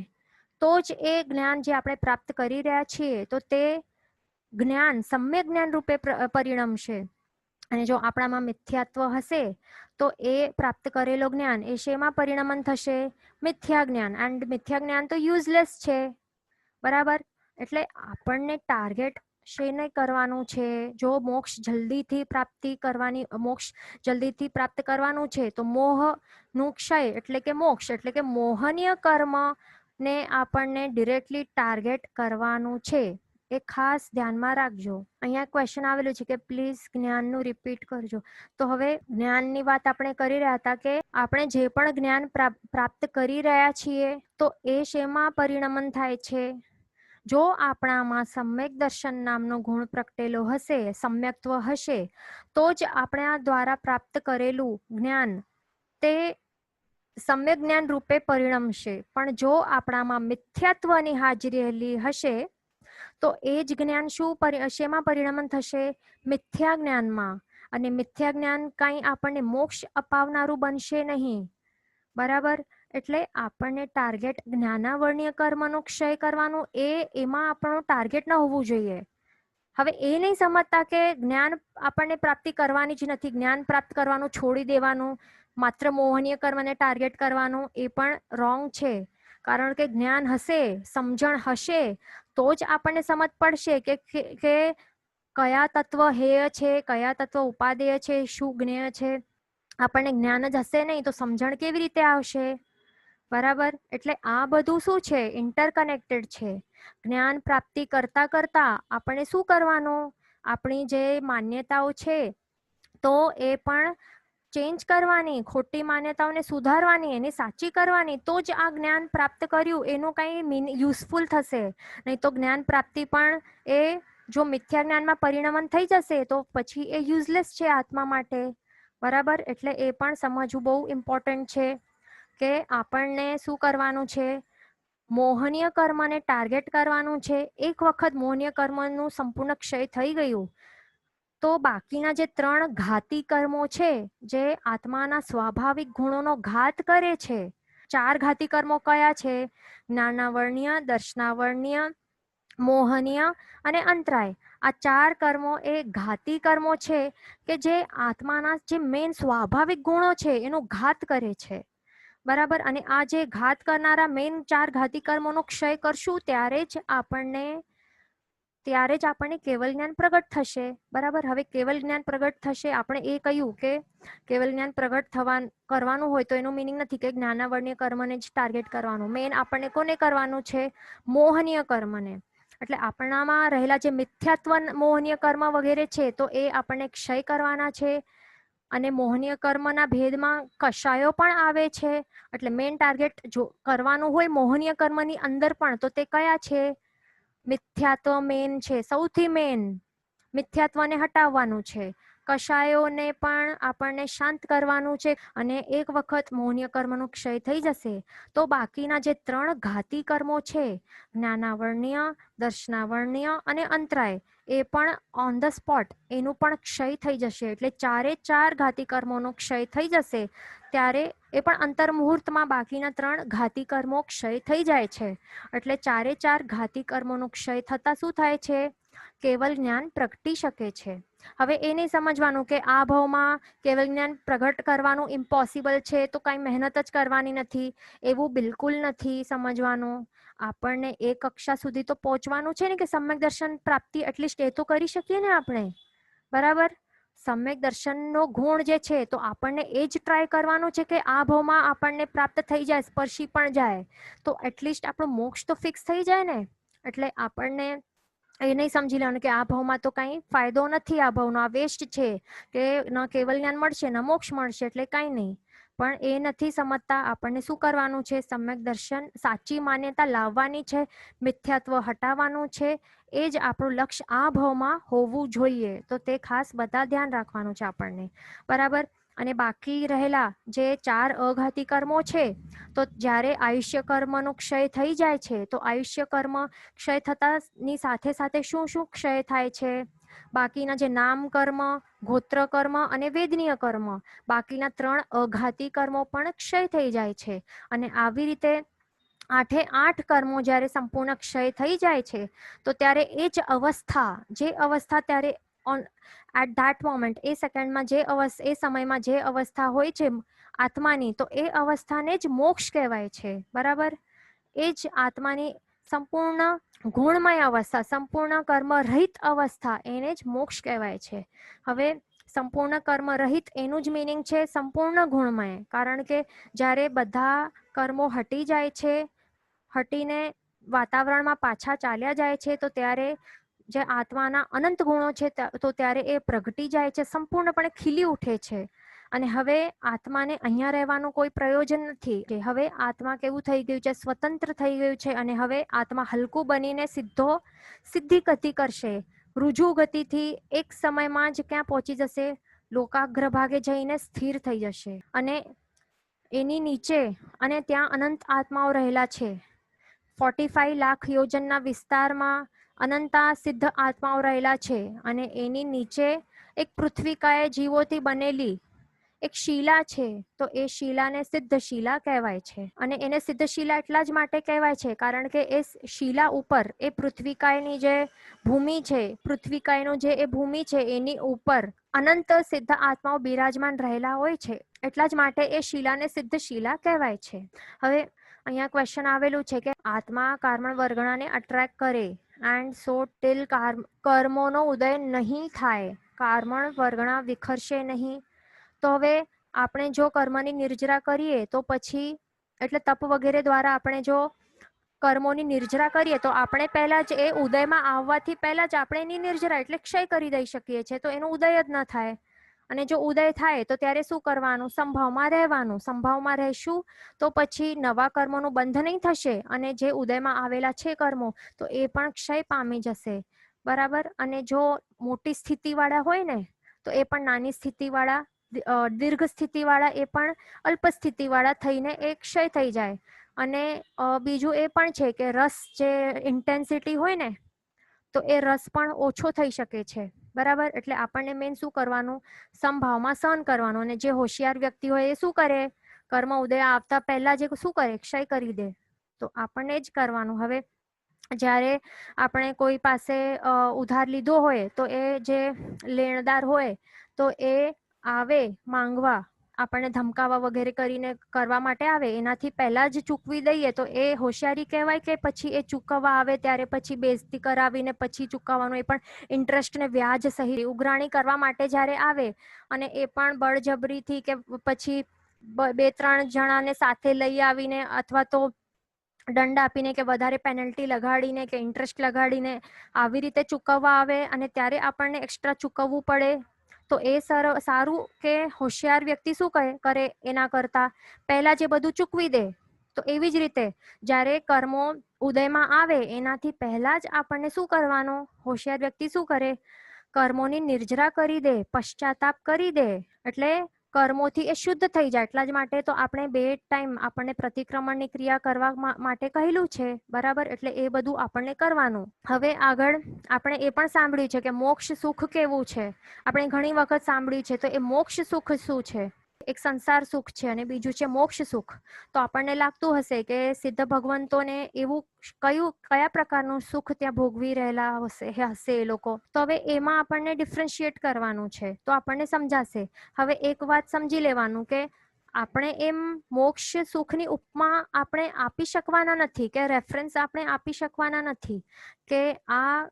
તો જ એ જ્ઞાન જે આપણે પ્રાપ્ત કરી રહ્યા છીએ તો તે જ્ઞાન સમ્યક જ્ઞાન રૂપે પરિણમશે. અને જો આપણામાં મિથ્યાત્વ હશે તો એ પ્રાપ્ત કરેલો જ્ઞાન એ શેમાં પરિણમન થશે? મિથ્યા જ્ઞાન. એન્ડ મિથ્યા જ્ઞાન તો યુઝલેસ છે. બરાબર? એટલે આપણને ટાર્ગેટ શેને કરવાનું છે? જો મોક્ષ જલ્દીથી પ્રાપ્ત કરવાનું છે તો મોહનું ક્ષય એટલે કે મોક્ષ એટલે કે મોહનીય કર્મ ને આપણને ડિરેક્ટલી ટાર્ગેટ કરવાનું છે. એ ખાસ ધ્યાનમાં રાખજો. અહીંયા ક્વેશ્ચન આવેલું છે કે પ્લીઝ જ્ઞાનનું રિપીટ કરજો. તો હવે જ્ઞાનની વાત આપણે કરી રહ્યા હતા કે આપણે જે પણ જ્ઞાન પ્રાપ્ત કરી રહ્યા છીએ તો એ શેમાં પરિણમન થાય છે? જો આપણામાં સમ્યક દર્શન નામનો ગુણ પ્રગટેલો હશે, સમ્યક્ત્વ હશે, તો જ આપણા દ્વારા પ્રાપ્ત કરેલું જ્ઞાન તે સમ્યક જ્ઞાન રૂપે પરિણમશે. પણ જો આપણામાં મિથ્યાત્વની હાજરી રહેલી હશે તો એ જ જ્ઞાન શેમાં પરિણમન થશે? મિથ્યા જ્ઞાનમાં. અને મિથ્યા જ્ઞાન કંઈ આપણને મોક્ષ અપાવનારું બનશે નહીં. બરાબર? એટલે આપણને ટાર્ગેટ જ્ઞાનાવર્ણ્ય કર્મનો ક્ષય કરવાનું એમાં આપણું ટાર્ગેટ ન હોવું જોઈએ. હવે એ નહીં સમજતા કે જ્ઞાન આપણને પ્રાપ્તિ કરવાની જ નથી, જ્ઞાન પ્રાપ્ત કરવાનું છોડી દેવાનું, માત્ર મોહનીય કર્મને ટાર્ગેટ કરવાનું, એ પણ રોંગ છે. કારણ કે જ્ઞાન હશે, સમજણ હશે તો જ આપણને સમજ પડશે કે કયા તત્વ હેય છે, કયા તત્વ ઉપાદેય છે, શું જ્ઞેય છે. આપણને જ્ઞાન જ હશે નહીં તો સમજણ કેવી રીતે આવશે? બરાબર? એટલે આ બધું શું છે? ઇન્ટરકનેક્ટેડ છે. જ્ઞાન પ્રાપ્તિ કરતા કરતા આપણે શું કરવાનું? આપણી જે માન્યતાઓ છે તો એ પણ ચેન્જ કરવાની, ખોટી માન્યતાઓને સુધારવાની, એને સાચી કરવાની, તો જ આ જ્ઞાન પ્રાપ્ત કર્યું એનું કંઈ યુઝફુલ થશે. નહીં તો જ્ઞાન પ્રાપ્તિ પણ એ જો મિથ્યા જ્ઞાનમાં પરિણમન થઈ જશે તો પછી એ યુઝલેસ છે આત્મા માટે. બરાબર? એટલે એ પણ સમજવું બહુ ઇમ્પોર્ટન્ટ છે કે આપણને શું કરવાનું છે? મોહનીય કર્મને ટાર્ગેટ કરવાનું છે. એક વખત મોહનીય કર્મનું સંપૂર્ણ ક્ષય થઈ ગયું તો બાકીના જે 3 ઘાતી કર્મો છે જે આત્માના સ્વાભાવિક ગુણોનો ઘાત કરે છે, 4 ઘાતી કર્મો કયા છે? જ્ઞાનાવર્ણ્ય, દર્શનાવર્ણ્ય, મોહનીય અને અંતરાય. આ 4 કર્મો એ ઘાતી કર્મો છે કે જે આત્માના જે મેન સ્વાભાવિક ગુણો છે એનો ઘાત કરે છે. બરાબર? અને આ જે ઘાત કરનારા મેન 4 ઘાતી કર્મોનો ક્ષય કરશું ત્યારે જ આપણને કેવલ જ્ઞાન પ્રગટ થશે. બરાબર? હવે કેવલ જ્ઞાન પ્રગટ થશે, આપણે એ કહ્યું કે કેવલ જ્ઞાન પ્રગટ કરવાનું હોય તો એનું મિનિંગ નથી કે જ્ઞાનાવર્ણ્ય કર્મને જ ટાર્ગેટ કરવાનું. મેન આપણને કોને કરવાનું છે? મોહનીય કર્મને. એટલે આપણામાં રહેલા જે મિથ્યાત્વ મોહનીય કર્મ વગેરે છે તો એ આપણને ક્ષય કરવાના છે. અને મોહનીય કર્મના ભેદમાં કષાયો પણ આવે છે. એટલે મેન ટાર્ગેટ જો કરવાનું હોય મોહનીય કર્મની અંદર પણ તો તે કયા છે? મિથ્યાત્વ મેન છે, સૌથી મેન. મિથ્યાત્વને હટાવવાનું છે, કષાયોને પણ આપણને શાંત કરવાનું છે. અને એક વખત મોહનીય કર્મનો ક્ષય થઈ જશે તો બાકીના જે 3 ઘાતી કર્મો છે, જ્ઞાનાવર્ણ્ય, દર્શનાવર્ણ્ય અને અંતરાય, એ પણ ઓન ધ સ્પોટ એનું પણ ક્ષય થઈ જશે. એટલે 4 ઘાતી કર્મોનો ક્ષય થઈ જશે ત્યારે એ પણ અંતર મુહૂર્તમાં બાકીના 3 ઘાતી કર્મો ક્ષય થઈ જાય છે. એટલે 4 ઘાતી કર્મોનો ક્ષય થતા શું થાય છે? કેવલ જ્ઞાન પ્રગટી શકે છે. હવે એ નહીં સમજવાનું કે આ ભાવમાં કેવલ જ્ઞાન પ્રગટ કરવાનું ઇમ્પોસિબલ છે તો કાંઈ મહેનત જ કરવાની નથી, એવું બિલકુલ નથી સમજવાનું. આપણને એ કક્ષા સુધી તો પહોંચવાનું છે ને કે સમ્યક દર્શન પ્રાપ્તિ એટલીસ્ટ એ તો કરી શકીએ ને આપણે. બરાબર? સમ્યક દર્શનનો ગુણ જે છે તો આપણને એ જ ટ્રાય કરવાનું છે કે આ ભાવમાં આપણને પ્રાપ્ત થઈ જાય, સ્પર્શી પણ જાય તો એટલીસ્ટ આપણો મોક્ષ તો ફિક્સ થઈ જાય ને. એટલે આપણને એ નહીં સમજી લેવાનું કે આ ભાવમાં તો કંઈ ફાયદો નથી, આ ભાવનો આ વેસ્ટ છે, કે ન કેવલ જ્ઞાન મળશે ન મોક્ષ મળશે એટલે કંઈ નહીં. પણ એ નથી સમજતા. આપણને શું કરવાનું છે? સમ્યક દર્શન, સાચી માન્યતા લાવવાની છે, મિથ્યાત્વ હટાવવાનું છે. એ જ આપણું લક્ષ્ય આ ભાવમાં હોવું જોઈએ. તો તે ખાસ બધા ધ્યાન રાખવાનું છે આપણને, બરાબર. અને બાકી રહેલા જે 4 અઘાતી કર્મો છે, તો જ્યારે આયુષ્ય કર્મનો ક્ષય થઈ જાય છે, તો આયુષ્ય કર્મ ક્ષય થતાની સાથે સાથે શું શું ક્ષય થાય છે? બાકીના જે નામ કર્મ, ગોત્ર કર્મ અને વેદનીય કર્મ, બાકીના 3 અઘાતી કર્મો પણ ક્ષય થઈ જાય છે. અને આવી રીતે 8 કર્મો જ્યારે સંપૂર્ણ ક્ષય થઈ જાય છે, તો ત્યારે એ જ અવસ્થા, જે અવસ્થા ત્યારે એટ ધેટ મોમેન્ટ, એ સેકન્ડમાં એ સમયમાં જે અવસ્થા હોય છે આત્માની, તો એ અવસ્થાને જ મોક્ષ કહેવાય છે, બરાબર. એ જ આત્માની સંપૂર્ણ ગુણમય અવસ્થા, સંપૂર્ણ કર્મ રહિત અવસ્થા, એને જ મોક્ષ કહેવાય છે. હવે સંપૂર્ણ કર્મ રહિત એનું જ મિનિંગ છે સંપૂર્ણ ગુણમય. કારણ કે જ્યારે બધા કર્મો હટી જાય છે, હટીને વાતાવરણમાં પાછા ચાલ્યા જાય છે, તો ત્યારે જે આત્માના અનંત ગુણો છે તો ત્યારે એ પ્રગટી જાય છે, સંપૂર્ણપણે ખીલી ઉઠે છે. અને હવે આત્માને અહીંયા રહેવાનું કોઈ પ્રયોજન નથી. હવે આત્મા કેવું થઈ ગયું છે? સ્વતંત્ર થઈ ગયું છે. અને હવે આત્મા હલકું બનીને સીધી ગતિ કરશે. રુજુ ગતિથી એક સમયમાં જ ક્યાં પહોંચી જશે? લોકાગ્ર ભાગે જઈને સ્થિર થઈ જશે. અને એની નીચે અને ત્યાં અનંત આત્માઓ રહેલા છે. 45 લાખ યોજનના વિસ્તારમાં અનંતા સિદ્ધ આત્માઓ રહેલા છે. અને એની નીચે એક પૃથ્વીકાય જીવોથી બનેલી એક શિલા છે. તો એ શિલાને સિદ્ધ શિલા કહેવાય છે. અને એને સિદ્ધ શિલા એટલા જ માટે કહેવાય છે કારણ કે એ શિલા ઉપર, એ પૃથ્વીકાયની જે ભૂમિ છે, પૃથ્વીકાયનું જે એ ભૂમિ છે, એની ઉપર અનંત સિદ્ધ આત્માઓ બિરાજમાન રહેલા હોય છે. એટલા જ માટે એ શિલાને સિદ્ધ શિલા કહેવાય છે. હવે અહીંયા ક્વેશ્ચન આવેલું છે કે આત્મા કાર્મણ વર્ગણાને અટ્રેક્ટ કરે, એન્ડ સો ટીલ કર્મોનો ઉદય નહીં થાય, કાર્મણ વર્ગણા વિખરશે નહીં. તો હવે આપણે જો કર્મની નિર્જરા કરીએ તો પછી, એટલે તપ વગેરે દ્વારા આપણે જો કર્મોની નિર્જરા કરીએ તો આપણે પહેલા જ એ ઉદયમાં આવવાથી પહેલા જ આપણે એની નિર્જરા એટલે ક્ષય કરી દઈ શકીએ છીએ. તો એનો ઉદય જ ન થાય. અને જો ઉદય થાય તો ત્યારે શું કરવાનું? સંભાવમાં રહેવાનું. સંભાવમાં રહેશું તો પછી નવા કર્મોનું બંધ નહીં થશે, અને જે ઉદયમાં આવેલા છે કર્મો, તો એ પણ ક્ષય પામી જશે, બરાબર. અને જો મોટી સ્થિતિવાળા હોય ને, તો એ પણ નાની સ્થિતિવાળા, દીર્ઘ સ્થિતિવાળા, એ પણ અલ્પ સ્થિતિવાળા થઈને એ ક્ષય થઈ જાય. અને બીજું એ પણ છે કે રસ, જે ઇન્ટેન્સિટી હોય ને, તો એ રસ પણ ઓછો થઈ શકે છે, બરાબર. એટલે આપણને મેન શું કરવાનું? સંભાવમાં સહન કરવાનું. અને જે હોશિયાર વ્યક્તિ હોય એ શું કરે? કર્મ ઉદય આવતા પહેલા જે શું કરે? ક્ષય કરી દે. તો આપણને જ કરવાનું. હવે જ્યારે આપણે કોઈ પાસે ઉધાર લીધો હોય, તો એ જે લેણદાર હોય, તો એ આવે માંગવા, આપણને ધમકાવા વગેરે કરીને કરવા માટે આવે, એનાથી પહેલા જ ચૂકવી દઈએ તો એ હોશિયારી કહેવાય કે પછી એ ચૂકવવા આવે ત્યારે પછી બેઇજ્જતી કરાવીને પછી ચૂકવવાનું, એ પણ ઇન્ટરેસ્ટ ને વ્યાજ સહિત ઉઘરાણી કરવા માટે જ્યારે આવે, અને એ પણ બળજબરીથી કે પછી 2-3 જણાને સાથે લઈ આવીને, અથવા તો દંડ આપીને કે વધારે પેનલ્ટી લગાડીને કે ઇન્ટરેસ્ટ લગાડીને આવી રીતે ચૂકવવા આવે, અને ત્યારે આપણને એક્સ્ટ્રા ચૂકવવું પડે, તો એ સારું કે હોશિયાર વ્યક્તિ શું કરે? એના કરતા પહેલા જે બધું ચૂકવી દે. તો એવી જ રીતે જ્યારે કર્મો ઉદયમાં આવે એનાથી પહેલા જ આપણને શું કરવાનું? હોશિયાર વ્યક્તિ શું કરે? કર્મોની નિર્જરા કરી દે, પશ્ચાતાપ કરી દે, એટલે કર્મોથી એ શુદ્ધ થઈ જાય. એટલા જ માટે તો આપણે 2 ટાઈમ આપણને પ્રતિક્રમણની ક્રિયા કરવા માટે કહેલું છે, બરાબર. એટલે એ બધું આપણને કરવાનું. હવે આગળ આપણે એ પણ સાંભળ્યું છે કે મોક્ષ સુખ કેવું છે. આપણે ઘણી વખત સાંભળ્યું છે. તો એ મોક્ષ સુખ શું છે? એક સંસાર સુખ છે અને બીજું છે મોક્ષ સુખ. તો આપણને લાગતું હશે કે સિદ્ધ ભગવંતોને એવું કયા પ્રકારનું સુખ ત્યાં ભોગવી રહેલા હશે એ લોકો. તો હવે એમાં આપણને ડિફરન્શિએટ કરવાનું છે, તો આપણને સમજાશે. હવે એક વાત સમજી લેવાનું કે આપણે એમ મોક્ષ સુખની ઉપમા આપણે આપી શકવાના નથી, કે રેફરન્સ આપણે આપી શકવાના નથી કે આ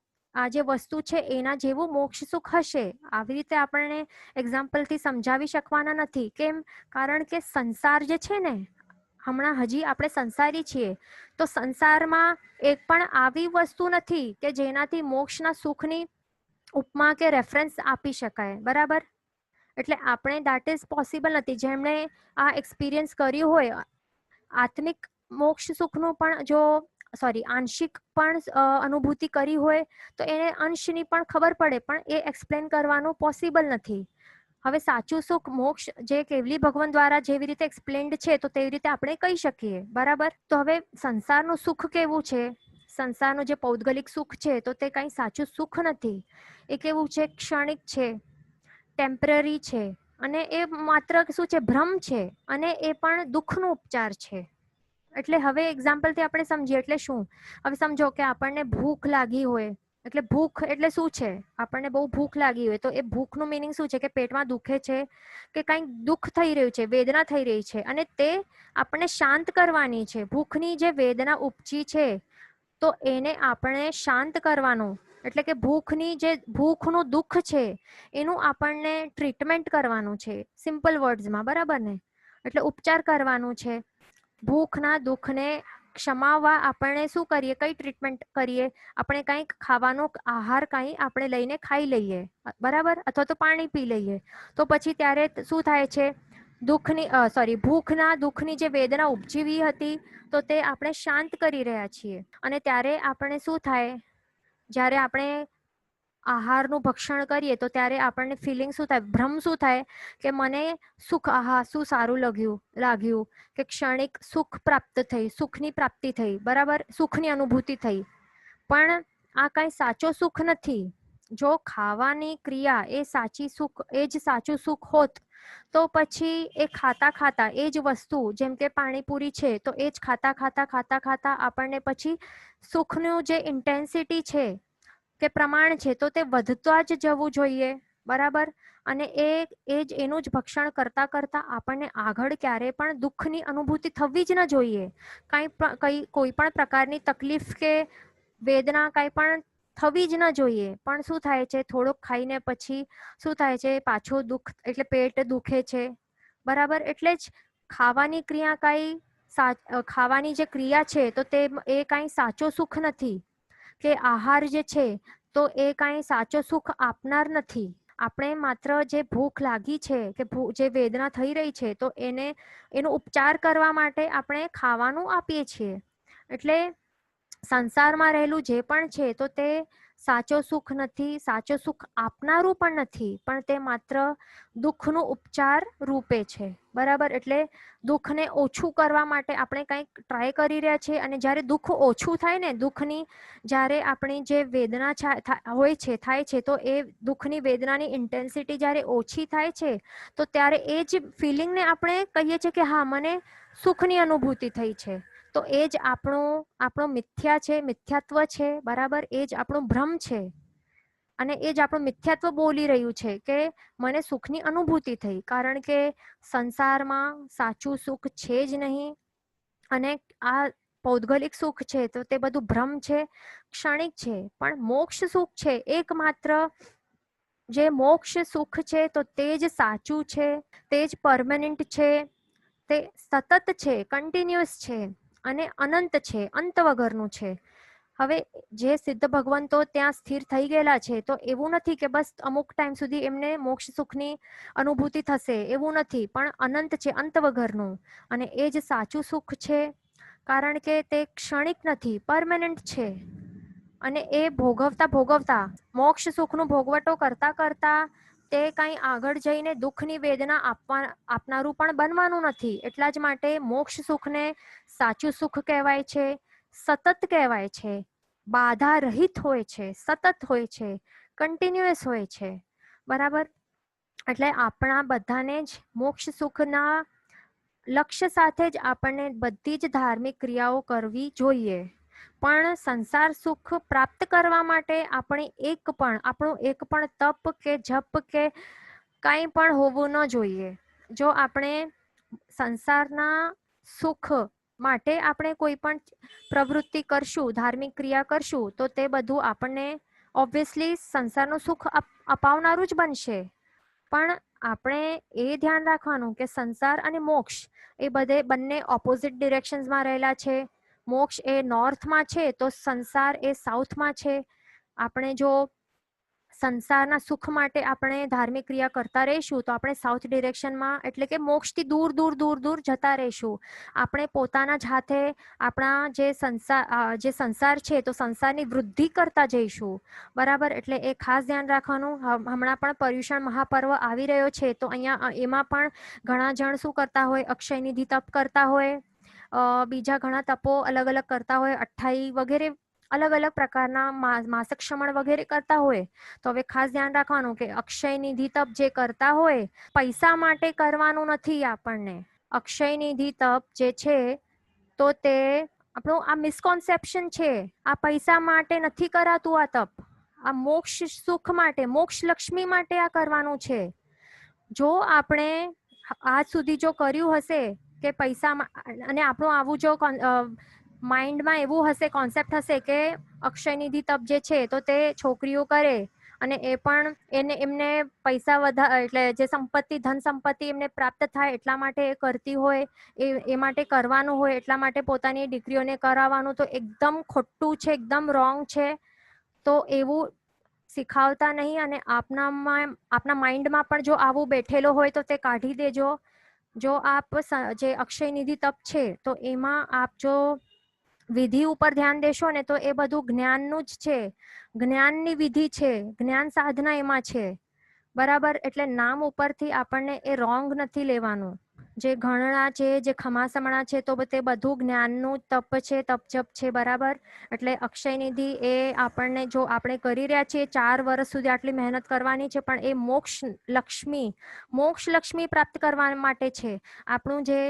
જે વસ્તુ છે એના જેવું મોક્ષ સુખ હશે. આવી રીતે આપણને એક્ઝામ્પલથી સમજાવી શકવાના નથી. કેમ? કારણ કે સંસાર જે છે ને, હમણાં હજી આપણે સંસારી છીએ, તો સંસારમાં એક પણ આવી વસ્તુ નથી કે જેનાથી મોક્ષના સુખની ઉપમા કે રેફરન્સ આપી શકાય. બરાબર? એટલે આપણે દેટ ઇઝ પોસિબલ નથી. જેમણે આ એક્સપિરિયન્સ કર્યું હોય આત્મિક મોક્ષ સુખનું પણ, જો આંશિક પણ અનુભૂતિ કરી હોય તો એને અંશની પણ ખબર પડે, પણ એ એક્સપ્લેન કરવાનું પોસિબલ નથી. હવે સાચું સુખ મોક્ષ જે કેવલી ભગવાન દ્વારા જેવી રીતે એક્સપ્લેન્ડ છે તો તેવી રીતે આપણે કહી શકીએ. બરાબર? તો હવે સંસારનું સુખ કેવું છે? સંસારનું જે પૌદ્ગલિક સુખ છે તો તે કંઈ સાચું સુખ નથી. એ કેવું છે? ક્ષણિક છે, ટેમ્પરરી છે, અને એ માત્ર શું છે? ભ્રમ છે, અને એ પણ દુઃખનો ઉપચાર છે. એટલે હવે એક્ઝામ્પલથી આપણે સમજીએ. એટલે શું? હવે સમજો કે આપણને ભૂખ લાગી હોય, એટલે ભૂખ એટલે શું છે? આપણને બહુ ભૂખ લાગી હોય તો એ ભૂખનું મિનિંગ શું છે? કે પેટમાં દુખે છે, કે કંઈક દુઃખ થઈ રહ્યું છે, વેદના થઈ રહી છે, અને તે આપણને શાંત કરવાની છે. ભૂખની જે વેદના ઉપજી છે તો એને આપણે શાંત કરવાનું, એટલે કે ભૂખની જે ભૂખનું દુઃખ છે એનું આપણને ટ્રીટમેન્ટ કરવાનું છે, સિમ્પલ વર્ડ્સમાં. બરાબર ને? એટલે ઉપચાર કરવાનું છે. ભૂખના દુઃખને ક્ષમાવવા આપણે શું કરીએ? કઈ ટ્રીટમેન્ટ કરીએ? આપણે કંઈક ખાવાનો આહાર કંઈ આપણે લઈને ખાઈ લઈએ. બરાબર? અથવા તો પાણી પી લઈએ. તો પછી ત્યારે શું થાય છે? ભૂખના દુઃખની જે વેદના ઉપજીવી હતી તો તે આપણે શાંત કરી રહ્યા છીએ. અને ત્યારે આપણે શું થાય? જ્યારે આપણે આહારનું ભક્ષણ કરીએ તો ત્યારે આપણને ફિલિંગ શું થાય? ભ્રમ શું થાય? કે મને સુખ, આહા શું સારું લાગ્યું, કે ક્ષણિક સુખ પ્રાપ્ત થઈ, સુખની પ્રાપ્તિ થઈ. બરાબર? સુખની અનુભૂતિ થઈ. પણ આ કઈ સાચો સુખ નથી. જો ખાવાની ક્રિયા એ સાચી સુખ, એ જ સાચું સુખ હોત તો પછી એ ખાતા ખાતા એ જ વસ્તુ, જેમ કે પાણીપુરી છે તો એ જ ખાતા ખાતા ખાતા ખાતા આપણને પછી સુખનું જે ઇન્ટેન્સિટી છે કે પ્રમાણ છે તો તે વધતા જ જવું જોઈએ. બરાબર? અને એનું જ ભક્ષણ કરતા કરતા આપણને આગળ ક્યારે પણ દુઃખની અનુભૂતિ થવી જ ન જોઈએ. કોઈ પણ પ્રકારની તકલીફ કે વેદના કંઈ પણ થવી જ ન જોઈએ. પણ શું થાય છે? થોડોક ખાઈને પછી શું થાય છે? પાછું દુઃખ, એટલે પેટ દુખે છે. બરાબર? એટલે જ ખાવાની જે ક્રિયા છે તો એ કાંઈ સાચો સુખ નથી, કે આહાર જે છે તો એ કાંઈ સાચો સુખ આપનાર નથી. આપણે માત્ર જે ભૂખ લાગી છે કે જે વેદના થઈ રહી છે તો એનો ઉપચાર કરવા માટે આપણે ખાવાનું આપીએ છીએ. એટલે સંસારમાં રહેલું જે પણ છે તો તે સાચો સુખ નથી, સાચો સુખ આપનારું પણ નથી, પણ તે માત્ર દુઃખનું ઉપચાર રૂપે છે. બરાબર? એટલે દુઃખને ઓછું કરવા માટે આપણે કંઈક ટ્રાય કરી રહ્યા છીએ, અને જ્યારે દુઃખ ઓછું થાય ને, દુઃખની જ્યારે આપણી જે વેદના થાય છે તો એ દુઃખની વેદનાની ઇન્ટેન્સિટી જ્યારે ઓછી થાય છે તો ત્યારે એ જ ફિલિંગને આપણે કહીએ છીએ કે હા, મને સુખની અનુભૂતિ થઈ છે. તો એ જ આપણો મિથ્યા છે, મિથ્યાત્વ છે. બરાબર? એ જ આપણું ભ્રમ છે, અને એ જ આપણું મિથ્યાત્વ બોલી રહ્યું છે કે મને સુખની અનુભૂતિ થઈ. કારણ કે સંસારમાં સાચું સુખ છે જ નહીં, અને આ પૌદ્ગલિક સુખ છે તો તે બધું ભ્રમ છે, ક્ષણિક છે. પણ મોક્ષ સુખ છે એકમાત્ર, જે મોક્ષ સુખ છે તો તે જ સાચું છે, તે જ પરમેનન્ટ છે, તે સતત છે, કન્ટિન્યુઅસ છે, અને અનંત છે, અંત વગરનું છે. હવે જે સિદ્ધ ભગવંતો ત્યાં સ્થિર થઈ ગયેલા છે તો એવું નથી કે બસ અમુક ટાઈમ સુધી એમને મોક્ષ સુખની અનુભૂતિ થશે, એવું નથી. પણ અનંત છે, અંત વગરનું. અને એ જ સાચું સુખ છે, કારણ કે તે ક્ષણિક નથી, પરમેનન્ટ છે. અને એ ભોગવતા મોક્ષ સુખનું ભોગવટો કરતા કરતા તે કંઈ આગળ જઈને દુઃખની વેદના આપનારું પણ બનવાનું નથી. એટલા જ માટે મોક્ષ સુખને સાચું સુખ કહેવાય છે, સતત કહેવાય છે, બાધા રહિત હોય છે, સતત હોય છે, કન્ટિન્યુઅસ હોય છે. બરાબર? એટલે આપણા બધાને જ મોક્ષ સુખના લક્ષ્ય સાથે જ આપણને બધી જ ધાર્મિક ક્રિયાઓ કરવી જોઈએ. પણ સંસાર સુખ પ્રાપ્ત કરવા માટે આપણું એક પણ તપ કે જપ કે કંઈ પણ હોવું ન જોઈએ. જો આપણે સંસારના સુખ માટે આપણે કોઈ પણ પ્રવૃત્તિ કરશું, ધાર્મિક ક્રિયા કરશું, તો તે બધું આપણને ઓબ્વિયસલી સંસારનું સુખ અપાવનારું જ બનશે. પણ આપણે એ ધ્યાન રાખવાનું કે સંસાર અને મોક્ષ એ બંને ઓપોઝિટ ડિરેક્શન્સમાં રહેલા છે. મોક્ષ એ નોર્થમાં છે તો સંસાર એ સાઉથમાં છે. આપણે જો સંસારના સુખ માટે આપણે ધાર્મિક ક્રિયા કરતા રહીશું તો આપણે સાઉથ ડિરેક્શનમાં એટલે કે મોક્ષથી દૂર દૂર દૂર દૂર જતા રહીશું. આપણે પોતાના જ હાથે આપણા જે સંસાર છે તો સંસારની વૃદ્ધિ કરતા જઈશું. બરાબર, એટલે એ ખાસ ધ્યાન રાખવાનું. હમણાં પણ પર્યુષણ મહાપર્વ આવી રહ્યો છે તો અહીંયા એમાં પણ ઘણા જણ શું કરતા હોય, અક્ષય નિધિ તપ કરતા હોય, બીજા ઘણા તપો અલગ અલગ કરતા હોય, 28 વગેરે અલગ અલગ પ્રકારના માસક શ્રમણ વગેરે કરતા હોય. તો હવે ખાસ ધ્યાન રાખવાનું કે અક્ષય નિધિ તપ જે કરતા હોય પૈસા માટે કરવાનું નથી. આપણને અક્ષય નિધિ તપ જે છે તો તે આપણું આ મિસકોન્સેપ્શન છે. આ પૈસા માટે નથી કરાતું. આ તપ આ મોક્ષ સુખ માટે, મોક્ષ લક્ષ્મી માટે આ કરવાનું છે. જો આપણે આજ સુધી જો કર્યું હશે કે પૈસા અને આપણું આવું જો માઇન્ડમાં એવું હશે, કોન્સેપ્ટ હશે કે અક્ષય નિધિ તપ જે છે તો તે છોકરીઓ કરે અને એ પણ એમને પૈસા વધારે એટલે જે સંપત્તિ ધન સંપત્તિ એમને પ્રાપ્ત થાય એટલા માટે એ કરતી હોય, એ માટે કરવાનું હોય, એટલા માટે પોતાની દીકરીઓને કરાવવાનું, તો એકદમ ખોટું છે, એકદમ રોંગ છે. તો એવું શીખાવતા નહીં. અને આપના માઇન્ડમાં પણ જો આવું બેઠેલો હોય તો તે કાઢી દેજો. જો આપ જે અક્ષય નિધિ તપ છે તો એમાં આપ જો વિધિ ઉપર ધ્યાન દેશો ને તો એ બધું જ્ઞાનનું જ છે, જ્ઞાનની વિધિ છે, જ્ઞાન સાધના એમાં છે. બરાબર, એટલે નામ ઉપરથી આપણને એ રોંગ નથી લેવાનું. જે ઘણા છે, જે ખમાસમણા છે તો તે બધું જ્ઞાનનું તપ છે, તપ જપ છે. બરાબર, એટલે અક્ષય નિધિ એ આપણને જો આપણે કરી રહ્યા છીએ 4 વર્ષ સુધી આટલી મહેનત કરવાની છે, પણ એ મોક્ષ લક્ષ્મી પ્રાપ્ત કરવા માટે છે. આપણું જે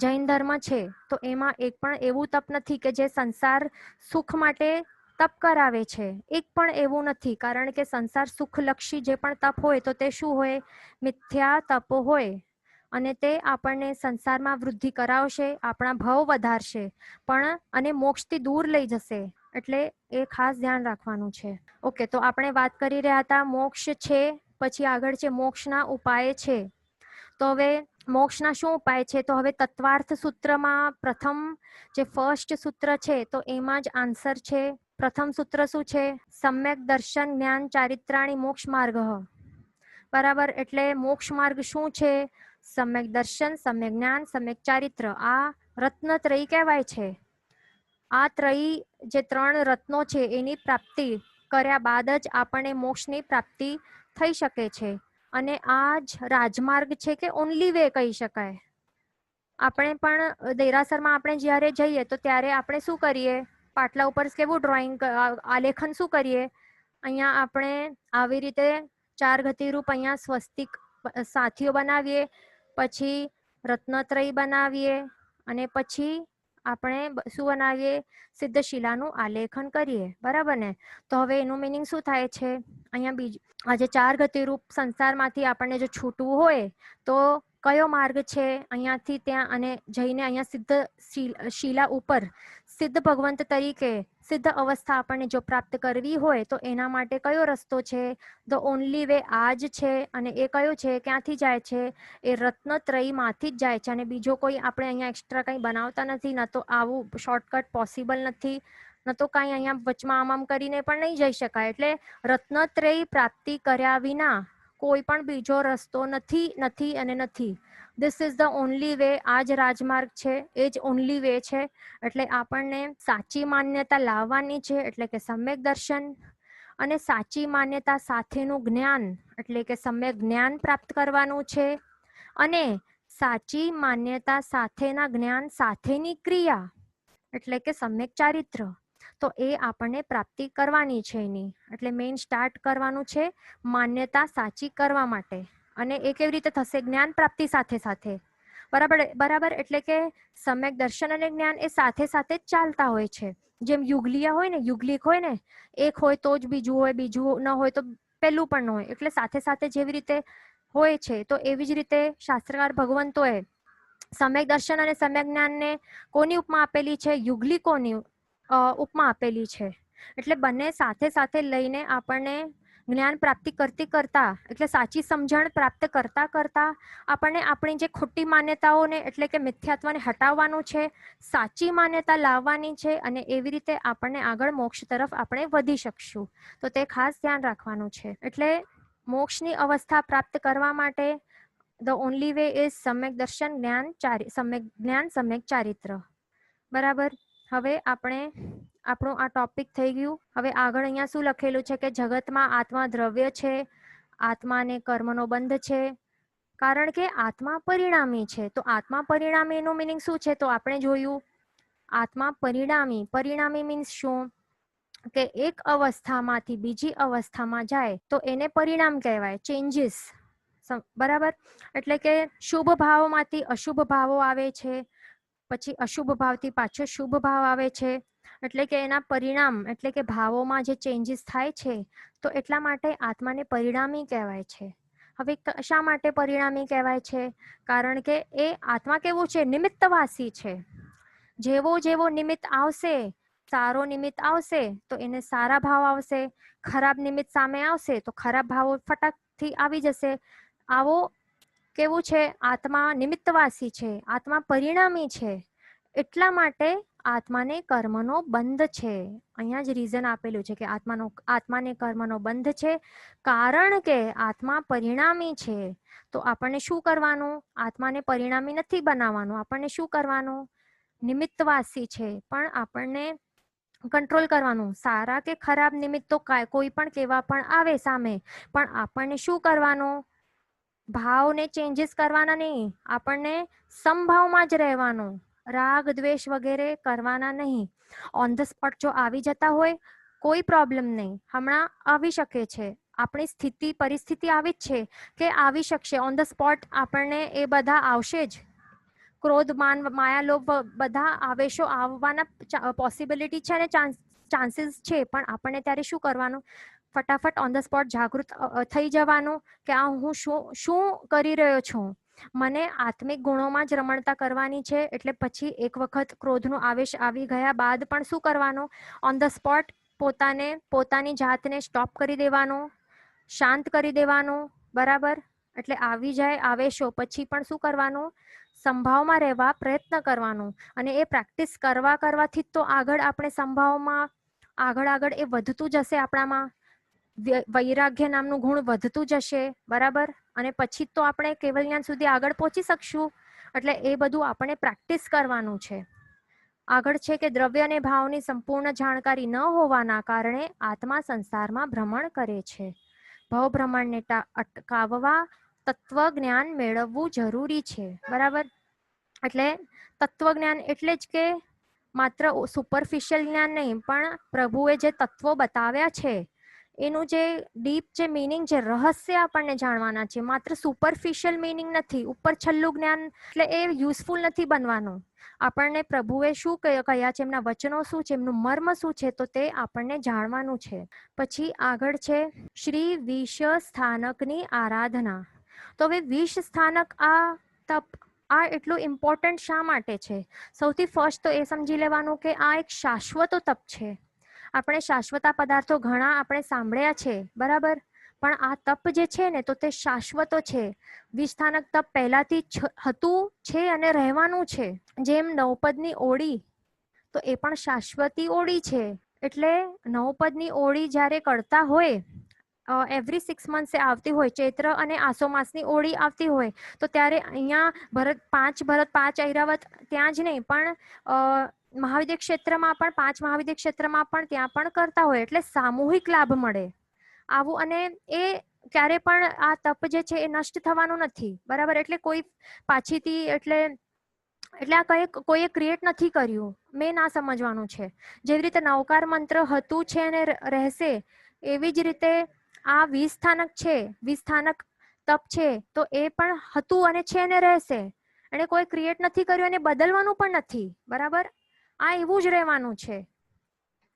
જૈન ધર્મ છે તો એમાં એક પણ એવું તપ નથી કે જે સંસાર સુખ માટે તપ કરાવે છે. એક પણ એવું નથી. કારણ કે સંસાર સુખલક્ષી જે પણ તપ હોય તો તે શું હોય, મિથ્યા તપ હોય. અને તે આપણને સંસારમાં વૃદ્ધિ કરાવશે, આપણા ભાવ વધારશે, પણ અને મોક્ષથી દૂર લઈ જશે. એટલે એ ખાસ ધ્યાન રાખવાનું છે. ઓકે, તો આપણે વાત કરી રહ્યા હતા મોક્ષ છે, પછી આગળ છે મોક્ષના ઉપાય છે. તો હવે મોક્ષના શું ઉપાય છે? તો હવે તત્વાર્થ સૂત્રમાં પ્રથમ જે ફર્સ્ટ સૂત્ર છે તો એમાં જ આન્સર છે. પ્રથમ સૂત્ર શું છે? સમ્યક દર્શન જ્ઞાન ચારિત્રાણી મોક્ષ માર્ગ. બરાબર, એટલે મોક્ષ માર્ગ શું છે? સમ્યક દર્શન, સમ્યક જ્ઞાન, સમ્યક ચારિત્ર. આ રત્નત્રયી કહેવાય છે. આ ત્રયી જે 3 રત્નો છે એની પ્રાપ્તિ કર્યા બાદ જ આપણને મોક્ષની પ્રાપ્તિ થઈ શકે છે. અને આ જ રાજમાર્ગ છે કે ઓનલી વે કહી શકાય. આપણે પણ દેરાસરમાં આપણે જ્યારે જઈએ તો ત્યારે આપણે શું કરીએ, પાટલા ઉપર કેવું ડ્રોઈંગ આલેખન શું કરીએ, અહીંયા આપણે આવી રીતે 4 ગતિરૂપ અહીંયા સ્વસ્તિક સાથીઓ બનાવીએ, પછી રત્નત્રયી બનાવીએ અને પછી આપણે શું બનાવીએ, સિદ્ધશિલાનું આલેખન કરીએ. બરાબર ને? તો હવે એનું મિનિંગ શું થાય છે? અહીંયા બીજું આજે 4 ગતિરૂપ સંસારમાંથી આપણને જો છૂટવું હોય તો કયો માર્ગ છે? અહીંયાથી ત્યાં અને જઈને અહીંયા સિદ્ધ શિલા ઉપર સિદ્ધ ભગવંત તરીકે સિદ્ધ અવસ્થા આપણને જો પ્રાપ્ત કરવી હોય તો એના માટે કયો રસ્તો છે? ધ ઓનલી વે આ જ છે. અને એ કયો છે? ક્યાંથી જાય છે? એ રત્નત્રયીમાંથી જ જાય છે. અને બીજો કોઈ આપણે અહીંયા એક્સ્ટ્રા કંઈ બનાવતા નથી. ન તો આવું શોર્ટકટ પોસિબલ નથી, ન તો કાંઈ અહીંયા વચમાં આમ કરીને પણ નહીં જઈ શકાય. એટલે રત્નત્રયી પ્રાપ્તિ કર્યા વિના કોઈ પણ બીજો રસ્તો નથી અને નથી. This is the only way. આ જ રાજમાર્ગ છે, એ જ ઓનલી વે છે. એટલે આપણને સાચી માન્યતા લાવવાની છે, એટલે કે સમ્યક દર્શન, અને સાચી માન્યતા સાથેનું જ્ઞાન એટલે કે સમ્યક જ્ઞાન પ્રાપ્ત કરવાનું છે. અને સાચી માન્યતા સાથેના જ્ઞાન સાથેની ક્રિયા એટલે કે સમ્યક ચારિત્ર, તો એ આપણને પ્રાપ્તિ કરવાની છે એની. એટલે મેઇન સ્ટાર્ટ કરવાનું છે માન્યતા સાચી કરવા માટે. અને એ કેવી રીતે થશે? જ્ઞાન પ્રાપ્તિ સાથે સાથે. બરાબર, એટલે કે સમ્યક દર્શન અને જ્ઞાન એ સાથે સાથે જ ચાલતા હોય છે. જેમ યુગલિયા હોય ને, યુગલિક હોય ને, એક હોય તો જ બીજું હોય, બીજું ન હોય તો પેલું પણ ન હોય. એટલે સાથે સાથે જેવી રીતે હોય છે તો એવી જ રીતે શાસ્ત્રકાર ભગવંતોએ સમ્યક દર્શન અને સમ્યક જ્ઞાનને કોની ઉપમા આપેલી છે? યુગલિકોની ઉપમા આપેલી છે. એટલે બંને સાથે સાથે લઈને આપણને જ્ઞાન પ્રાપ્તિ કરતા એટલે સાચી સમજણ પ્રાપ્ત કરતા આપણને આપણી જે ખોટી માન્યતાઓને એટલે કે મિથ્યાત્વને હટાવવાનું છે, સાચી માન્યતા લાવવાની છે અને એવી રીતે આપણને આગળ મોક્ષ તરફ આપણે વધી શકશું. તો તે ખાસ ધ્યાન રાખવાનું છે. એટલે મોક્ષની અવસ્થા પ્રાપ્ત કરવા માટે ધ ઓનલી વે ઇઝ સમ્યક દર્શન, સમ્યક ચારિત્ર. બરાબર. હવે આપણે આપણું આ ટોપિક થઈ ગયું. હવે આગળ અહીંયા શું લખેલું છે કે જગતમાં આત્મા દ્રવ્ય છે, આત્માને કર્મનો બંધ છે, કારણ કે આત્મા પરિણામી છે. તો આત્મા પરિણામી એનું મિનિંગ શું છે? તો આપણે જોયું આત્મા પરિણામી મીન્સ શું કે એક અવસ્થામાંથી બીજી અવસ્થામાં જાય તો એને પરિણામ કહેવાય, ચેન્જીસ. બરાબર. એટલે કે શુભ ભાવમાંથી અશુભ ભાવો આવે છે, પછી અશુભ ભાવથી પાછો શુભ ભાવ આવે છે. એટલે કે એના પરિણામ એટલે કે ભાવોમાં જે ચેન્જીસ થાય છે, તો એટલા માટે આત્માને પરિણામી કહેવાય છે. હવે શા માટે પરિણામી કહેવાય છે? કારણ કે એ આત્મા કેવું છે? નિમિત્તવાસી છે. જેવો જેવો નિમિત્ત આવશે, સારો નિમિત્ત આવશે તો એને સારા ભાવ આવશે, ખરાબ નિમિત્ત સામે આવશે તો ખરાબ ભાવો ફટાકથી આવી જશે. આવો કેવું છે? આત્મા નિમિત્તવાસી છે, આત્મા પરિણામી છે. એટલા માટે આત્માને કર્મનો બંધ છે. અહીંયા જ રીઝન આપેલું છે કે આત્માને કર્મનો બંધ છે, કારણ કે આત્મા પરિણામી છે. તો આપણને શું કરવાનું? આત્માને પરિણામી નથી બનાવવાનું. આપણને શું કરવાનું? નિમિત્તવાસી છે પણ આપણને કંટ્રોલ કરવાનું. સારા કે ખરાબ નિમિત્ત તો કોઈ પણ કેવા પણ આવે સામે, પણ આપણને શું કરવાનું? ભાવને ચેન્જીસ કરવાના નહીં. આપણને સમભાવમાં જ રહેવાનું. રાગ દ્વેષ વગેરે કરવાના નહીં. ઓન ધ સ્પોટ જો આવી જતા હોય કોઈ પ્રોબ્લેમ નહીં, હમણાં આવી શકે છે. આપણી પરિસ્થિતિ આવી જ છે કે આવી શકશે. ઓન ધ સ્પોટ આપણને એ બધા આવશે જ. ક્રોધ, માન, માયા, લોભ બધા આવેશો આવવાના પોસિબિલિટી છે અને ચાન્સીસ છે. પણ આપણને ત્યારે શું કરવાનું? ફટાફટ ઓન ધ સ્પોટ જાગૃત થઈ જવાનું કે આ હું શું કરી રહ્યો છું. મને આત્મિક ગુણોમાં જ રમણતા કરવાની છે. એટલે પછી એક વખત ક્રોધનો આવેશ આવી ગયા બાદ પણ શું કરવાનું? ઓન ધ સ્પોટ પોતાની જાતને સ્ટોપ કરી દેવાનું, શાંત કરી દેવાનું. બરાબર. એટલે આવી જાય આવેશો પછી પણ શું કરવાનું? સંભાવમાં રહેવા પ્રયત્ન કરવાનું. અને એ પ્રેક્ટિસ કરવાથી તો આગળ આપણે સંભાવમાં આગળ એ વધતું જશે. આપણામાં વૈરાગ્ય નામનું ગુણ વધતું જશે. બરાબર. અને પછી તો આપણે કેવલ જ્ઞાન સુધી આગળ પહોંચી શકશું. એટલે એ બધું આપણે પ્રેક્ટિસ કરવાનું છે. આગળ છે કે દ્રવ્ય અને ભાવની સંપૂર્ણ જાણકારી ન હોવાના કારણે આત્મા સંસારમાં ભ્રમણ કરે છે. ભવ ભ્રમણને અટકાવવા તત્વજ્ઞાન મેળવવું જરૂરી છે. બરાબર. એટલે તત્વજ્ઞાન એટલે જ કે માત્ર સુપરફિશિયલ જ્ઞાન નહીં, પણ પ્રભુએ જે તત્વો બતાવ્યા છે એનું જે ડીપ જે મિનિંગ, જે રહસ્ય આપણને જાણવાના છે. માત્ર સુપરફિશિયલ મિનિંગ નથી, ઉપર છલ્લું જ્ઞાન. એટલે એ યુઝફુલ નથી બનવાનું. આપણને પ્રભુએ શું કહ્યા છે, એમના વચનો શું છે, એમનું મર્મ શું છે, તો તે આપણને જાણવાનું છે. પછી આગળ છે શ્રી વિષ સ્થાનકની આરાધના. તો હવે વિષ સ્થાનક આ તપ આ એટલું ઇમ્પોર્ટન્ટ શા માટે છે? સૌથી ફર્સ્ટ તો એ સમજી લેવાનું કે આ એક શાશ્વતો તપ છે. આપણે શાશ્વતા પદાર્થો ઘણા આપણે સાંભળ્યા છે. બરાબર. પણ આ તપ જે છે ને તો તે શાશ્વતો છે. વિસ્થાનક તપ પહેલાથી હતું છે અને રહેવાનું છે. જેમ નવપદની ઓળી, તો એ પણ શાશ્વતી ઓળી છે. એટલે નવપદની ઓળી જ્યારે કરતા હોય, એવરી 6 મંથે આવતી હોય, ચૈત્ર અને આસો માસની ઓળી આવતી હોય, તો ત્યારે અહીંયા ભરત 5 ઐરાવત ત્યાં જ નહીં પણ મહાવિદ્ય ક્ષેત્રમાં પણ 5 મહાવિદ્ય ક્ષેત્રમાં પણ ત્યાં પણ કરતા હોય. એટલે સામૂહિક લાભ મળે આવું. અને એ ક્યારે પણ આ તપ જે છે એ નષ્ટ થવાનું નથી. બરાબર. એટલે કોઈ પાછીથી એટલે આ કોઈએ ક્રિએટ નથી કર્યું, મેં ના સમજવાનું છે. જેવી રીતે નવકાર મંત્ર હતું છે અને રહેશે, એવી જ રીતે આ વિસ્થાનક છે, વિસ્થાનક તપ છે, તો એ પણ હતું અને છે અને રહેશે. એને કોઈ ક્રિએટ નથી કર્યું અને બદલવાનું પણ નથી. બરાબર. આ એવું જ રહેવાનું છે.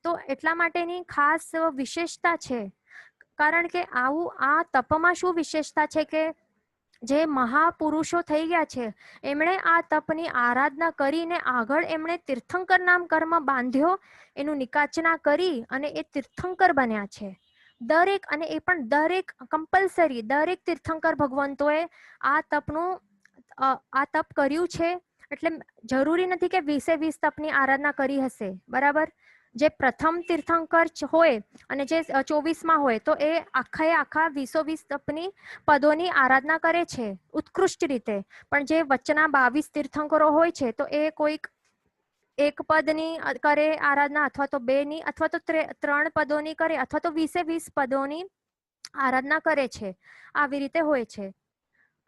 તો એટલા માટેની ખાસ વિશેષતા છે. કારણ કે આવું આ તપમાં શું વિશેષતા છે કે જે મહાપુરુષો થઈ ગયા છે એમણે આ તપની આરાધના કરીને આગળ એમણે તીર્થંકર નામ કર્મ બાંધ્યો, એનું નિકાચના કરી અને એ તીર્થંકર બન્યા છે. દરેક, અને એ પણ દરેક કમ્પલસરી દરેક તીર્થંકર ભગવંતોએ આ તપ કર્યું છે. એટલે જરૂરી નથી કે 20 તપની આરાધના કરી હશે, બરાબર. જે પ્રથમ તીર્થંકર હોય અને જે 24માં હોય, તો એ આખા 20 તપની પદોની આરાધના કરે છે ઉત્કૃષ્ટ રીતે. પણ જે વચ્ચેના 22 તીર્થંકરો હોય છે, તો એ કોઈક એક પદની કરે આરાધના, અથવા તો 2ની, અથવા તો 3 પદોની કરે, અથવા તો 20 પદોની આરાધના કરે છે. આવી રીતે હોય છે.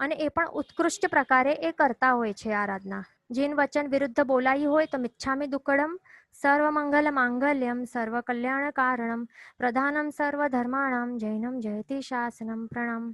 અને એ પણ ઉત્કૃષ્ટ પ્રકારે એ કરતા હોય છે આરાધના. જીન વચન વિરુદ્ધ બોલાઈ હોય તો મિચ્છામિ દુક્કડમ. સર્વમંગલ માંગલ્યમ સર્વ કલ્યાણ કારણમ પ્રધાનમ સર્વ ધર્માણામ જૈનમ જયતિ શાસનમ. પ્રણામ.